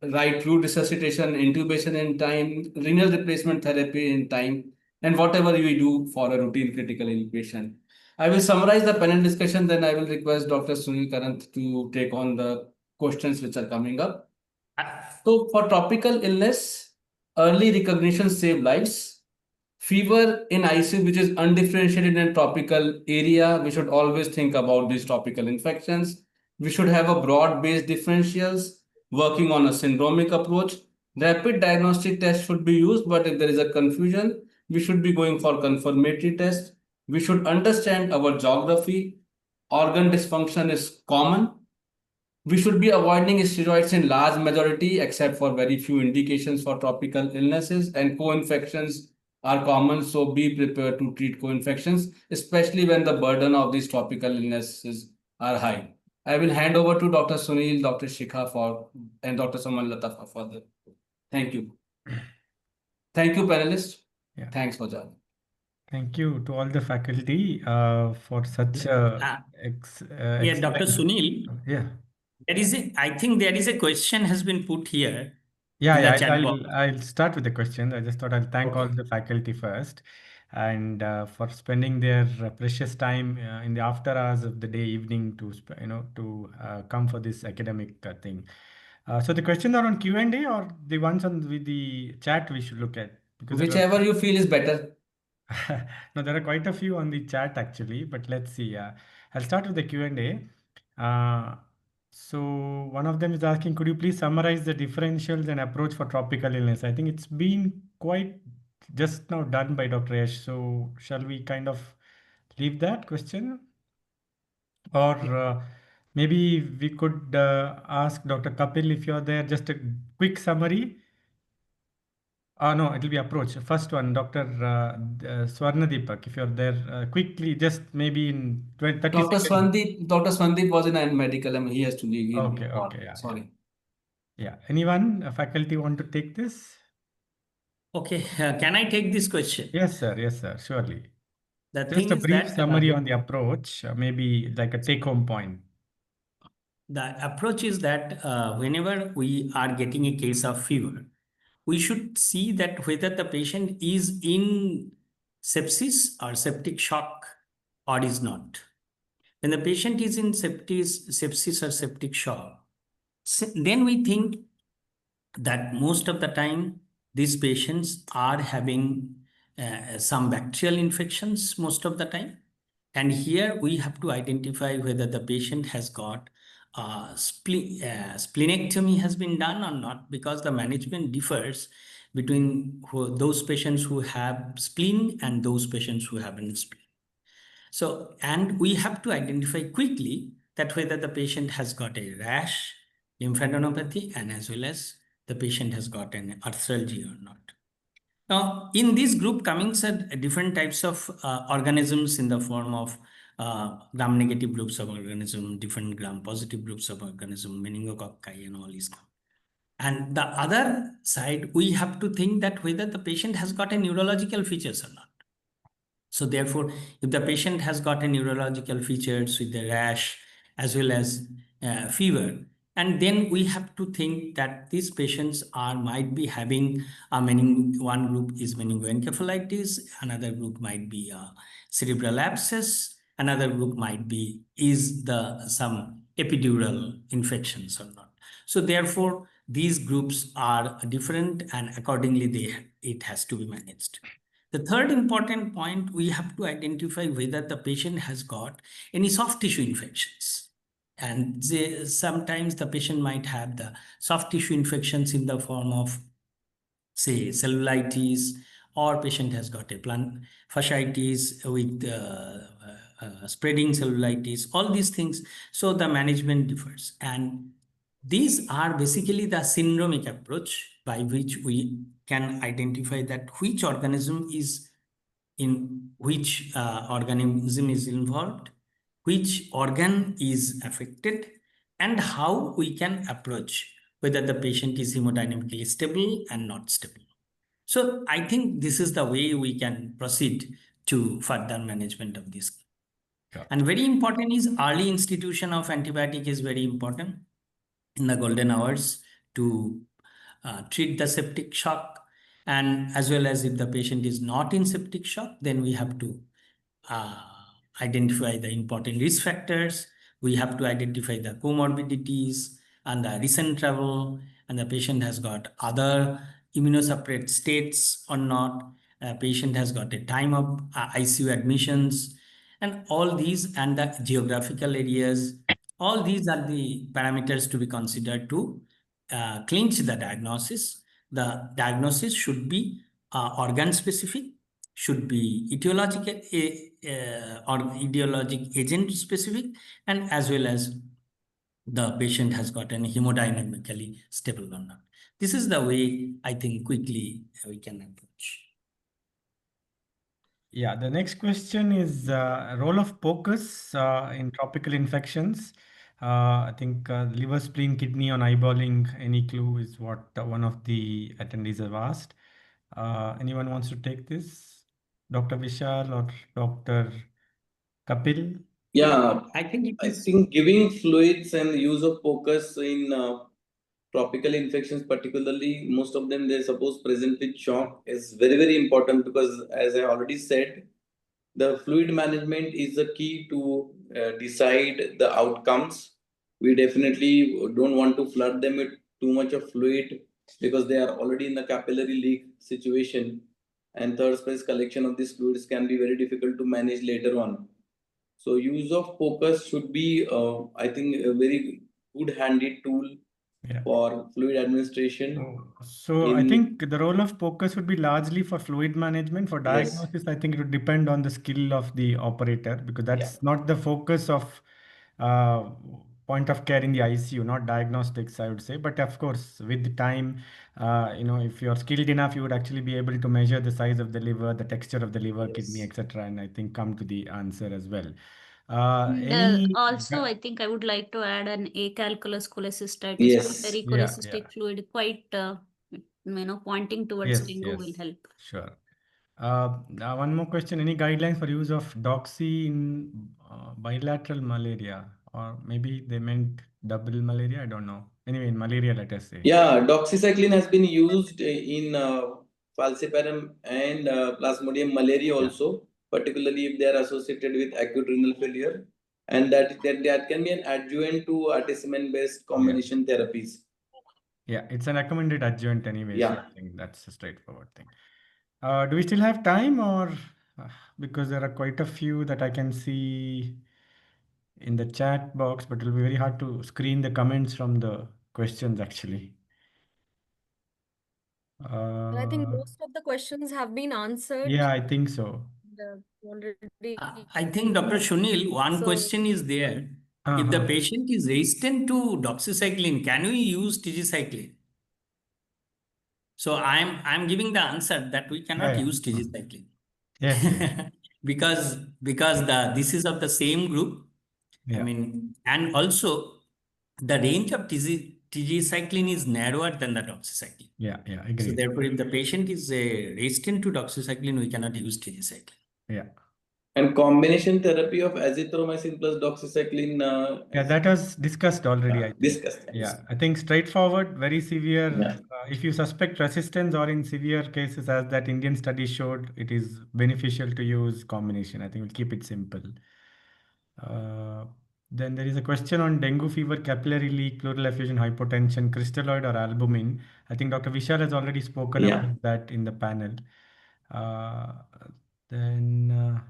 Right through resuscitation, intubation in time, renal replacement therapy in time, and whatever we do for a routine critical ill patient. I will summarize the panel discussion, then I will request Dr. Sunil Karant to take on the questions which are coming up. So for tropical illness, early recognition save lives. Fever in ICU, which is undifferentiated in a tropical area, we should always think about these tropical infections. We should have a broad-based differentials, working on a syndromic approach. Rapid diagnostic test should be used, but if there is a confusion, we should be going for confirmatory test. We should understand our geography. Organ dysfunction is common. We should be avoiding steroids in large majority, except for very few indications for tropical illnesses, and co-infections are common. So be prepared to treat co-infections, especially when the burden of these tropical illnesses are high. I will hand over to Dr. Sunil, Dr. Shikha and Dr. Samalata for further. Thank you. Thank you, panelists. Yeah. Thanks for joining. Thank you to all the faculty for such Yeah, Dr. excellent. Sunil. Yeah. I think there is a question has been put here. Yeah, the chat box. I'll start with the question. I just thought I'll thank all the faculty first and for spending their precious time in the after hours of the day, evening to come for this academic thing. So the questions are on Q&A or the ones on with the chat we should look at? Because whichever you feel is better. No, there are quite a few on the chat actually, but let's see. I'll start with the Q&A. So one of them is asking, could you please summarize the differentials and approach for tropical illness? I think it's been quite just now done by Dr. Yash. So shall we kind of leave that question? Or maybe we could ask Dr. Kapil if you're there, just a quick summary. No, it will be approach. First one, Dr. Swarnadeepak, if you're there, quickly, just maybe in 20, 30 Dr. seconds. Dr. Swandeep was in a medical. I mean, he has to leave. Okay, yeah. Sorry. Yeah. Anyone, faculty want to take this? Okay, can I take this question? Yes, sir, surely. The Just thing a is brief that summary on the approach, maybe like a take-home point. the approach is that whenever we are getting a case of fever, we should see that whether the patient is in sepsis or septic shock or is not. When the patient is in sepsis or septic shock, then we think that most of the time these patients are having some bacterial infections most of the time. And here we have to identify whether the patient has got splenectomy has been done or not, because the management differs between those patients who have spleen and those patients who haven't spleen. So, and we have to identify quickly that whether the patient has got a rash, lymphadenopathy, and as well as the patient has got an arthralgia or not. Now, in this group coming different types of organisms in the form of gram-negative groups of organism, different gram-positive groups of organism, meningococci and all these. And the other side, we have to think that whether the patient has got a neurological features or not. So therefore, if the patient has got a neurological features with the rash as well as fever, and then we have to think that these patients might be having one group is meningoencephalitis, another group might be cerebral abscess, another group might be some epidural infections or not. So therefore, these groups are different, and accordingly it has to be managed. The third important point, we have to identify whether the patient has got any soft tissue infections. And sometimes the patient might have the soft tissue infections in the form of, say, cellulitis, or patient has got a fasciitis with spreading cellulitis, all these things. So the management differs. And these are basically the syndromic approach by which we can identify that which organism is involved, which organ is affected, and how we can approach whether the patient is hemodynamically stable and not stable. So I think this is the way we can proceed to further management of this. And very important is early institution of antibiotic is very important in the golden hours to treat the septic shock. And as well as if the patient is not in septic shock, then we have to identify the important risk factors. We have to identify the comorbidities and the recent travel, and the patient has got other immunosuppressed states or not. Patient has got a time of ICU admissions, and all these, and the geographical areas. All these are the parameters to be considered to clinch the diagnosis. The diagnosis should be organ specific, should be etiological or etiologic agent specific, and as well as the patient has gotten hemodynamically stable or not. This is the way I think quickly we can approach. Yeah, the next question is role of POCUS in tropical infections. I think liver, spleen, kidney on eyeballing, any clue is what one of the attendees have asked. Anyone wants to take this? Dr. Vishal or Dr. Kapil? Yeah, I think I think giving fluids and use of focus in tropical infections, particularly most of them they're supposed present with shock, is very, very important, because as I already said, the fluid management is the key to decide the outcomes. We definitely don't want to flood them with too much of fluid, because they are already in the capillary leak situation, and third space collection of these fluids can be very difficult to manage later on. So use of focus should be, I think, a very good handy tool for fluid administration. So I think the role of POCUS would be largely for fluid management. For Yes. diagnosis, I think it would depend on the skill of the operator, because that's not the focus of point of care in the ICU, not diagnostics, I would say. But of course, with the time, if you're skilled enough, you would actually be able to measure the size of the liver, the texture of the liver, kidney, etc., and I think come to the answer as well. Also, I think I would like to add an acalculous cholecystitis, Yes. pericholecystic fluid, quite pointing towards dengue will help. Sure. One more question. Any guidelines for use of doxy in bilateral malaria? Or maybe they meant double malaria? I don't know. Anyway, in malaria, let us say. Yeah, doxycycline has been used in falciparum and plasmodium malaria also, particularly if they are associated with acute renal failure, and that can be an adjuvant to artemisinin-based combination therapies. Yeah, it's a recommended adjuvant anyway, so Yeah. I think that's a straightforward thing. Do we still have time, or because there are quite a few that I can see in the chat box, but it'll be very hard to screen the comments from the questions actually. And I think Uh, most of the questions have been answered. yeah, I think so. Already. I think, Dr. Shunil, one So- question is there. If the Uh-huh. patient is resistant to doxycycline, can we use tigecycline? So I'm giving the answer that we cannot Yeah, yeah. use tigecycline. Yes, yes. because this is of the same group. I Yeah. mean, and also the range of tigecycline is narrower than the doxycycline. Yeah, yeah, So agreed. therefore, if the patient is resistant to doxycycline, we cannot use tigecycline. Yeah. And combination therapy of azithromycin plus doxycycline. Yeah, that was discussed already, I think. Discussed. Yeah, I think straightforward, very severe. Yeah. If you suspect resistance or in severe cases, as that Indian study showed, it is beneficial to use combination. I think we'll keep it simple. Then there is a question on dengue fever, capillary leak, pleural effusion, hypotension, crystalloid or albumin. I think Dr. Vishal has already spoken Yeah. about that in the panel. Uh, then,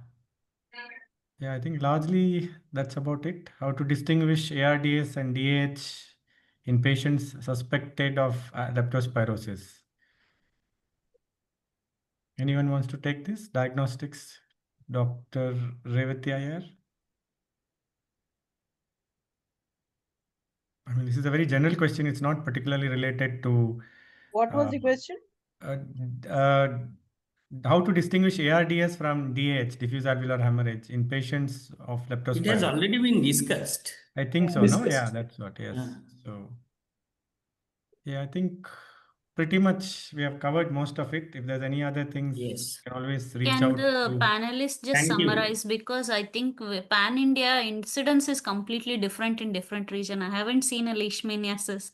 yeah, I think largely that's about it. How to distinguish ARDS and DH in patients suspected of leptospirosis. Anyone wants to take this? Diagnostics, Dr. Revati Iyer? I mean, this is a very general question. It's not particularly related to What was the question? uh, uh, how to distinguish ARDS from DH, diffuse alveolar hemorrhage, in patients of It has leptospirosis. already been discussed. I think so, no? Discussed. Yeah, that's what, yes. Yeah. So, yeah, I think pretty much we have covered most of it. If there's any other things, Yes. you can always reach Can out the to. panelists just Thank you. summarize, because I think pan India incidence is completely different in different region. I haven't seen a leishmaniasis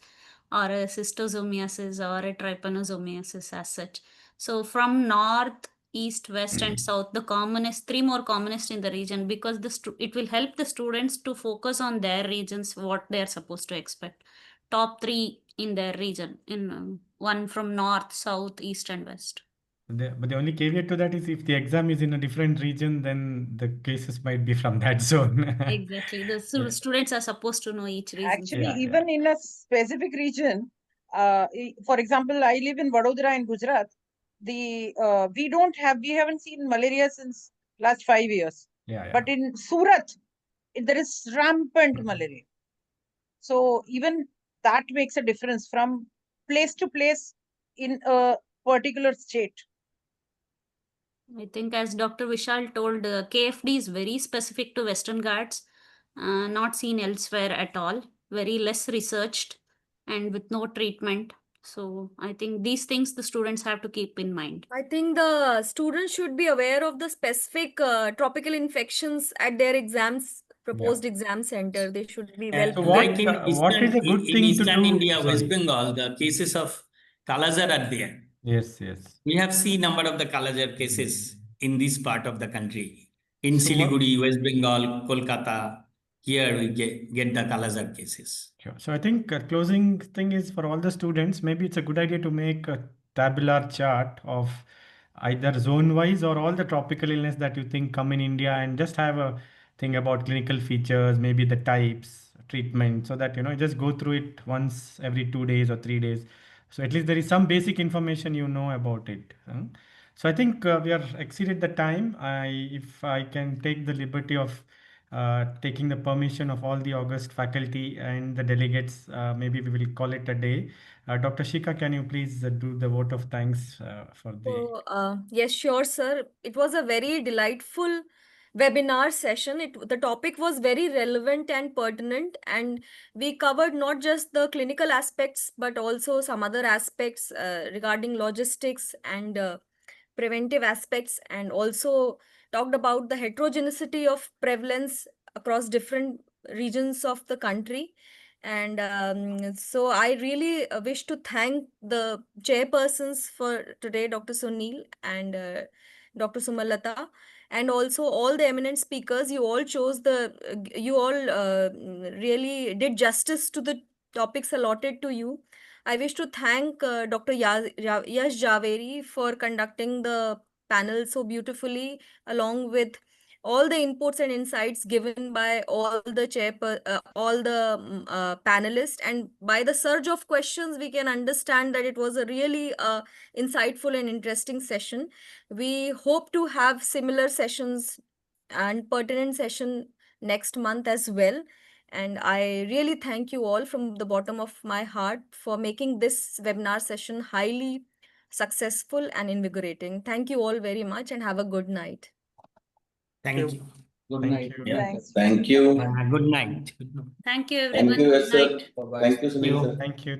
or a schistosomiasis or a trypanosomiasis as such. So from north, east, west, and south, the commonest, three more commonest in the region, because it will help the students to focus on their regions, what they are supposed to expect. Top three in their region, in one from north, south, east, and west. But the only caveat to that is if the exam is in a different region, then the cases might be from that zone. Exactly. The Yeah. students are supposed to know each region. Actually, Yeah, even in a specific region, for example, I live in Vadodara in Gujarat. We haven't seen malaria since last 5 years. Yeah, yeah. But in Surat, there is rampant malaria. So even that makes a difference from place to place in a particular state. I think, as Dr. Vishal told, KFD is very specific to Western Ghats, not seen elsewhere at all, very less researched, and with no treatment. So I think these things the students have to keep in mind. I think the students should be aware of the specific tropical infections at their proposed exam center. They should be well So Like in what is a good thing to Eastern do? India, Sorry. West Bengal, the cases of Kalazar are there. Yes, yes. We have seen number of the Kalazar cases in this part of the country. In So what- Siliguri, West Bengal, Kolkata, here we get the Kalazar cases. Sure. So I think closing thing is for all the students, maybe it's a good idea to make a tabular chart of either zone wise or all the tropical illness that you think come in India, and just have a thing about clinical features, maybe the types, treatment, so that just go through it once every 2 days or 3 days. So at least there is some basic information about it. So I think we are exceeded the time. If I can take the liberty of taking the permission of all the August faculty and the delegates, maybe we will call it a day. Dr. Shika, can you please do the vote of thanks for the. So, yes, sure, sir. It was a very delightful webinar session. The topic was very relevant and pertinent, and we covered not just the clinical aspects, but also some other aspects regarding logistics and preventive aspects, and also talked about the heterogeneity of prevalence across different regions of the country. And so I really wish to thank the chairpersons for today, Dr. Sunil and Dr. Sumalata, and also all the eminent speakers. You all really did justice to the topics allotted to you. I wish to thank Dr. Yash Javeri for conducting the panel so beautifully, along with all the inputs and insights given by all the panelists, and by the surge of questions we can understand that it was a really insightful and interesting session. We hope to have similar sessions and pertinent session next month as well, and I really thank you all from the bottom of my heart for making this webinar session highly successful and invigorating. Thank you all very much and have a good night. Thank you. Good Thank night. you. Yeah. Thanks. Thank you. Good night. Thank you, Thank everyone. you, Good yes, sir. night. Bye-bye. Thank you, Sunil, sir. Thank you.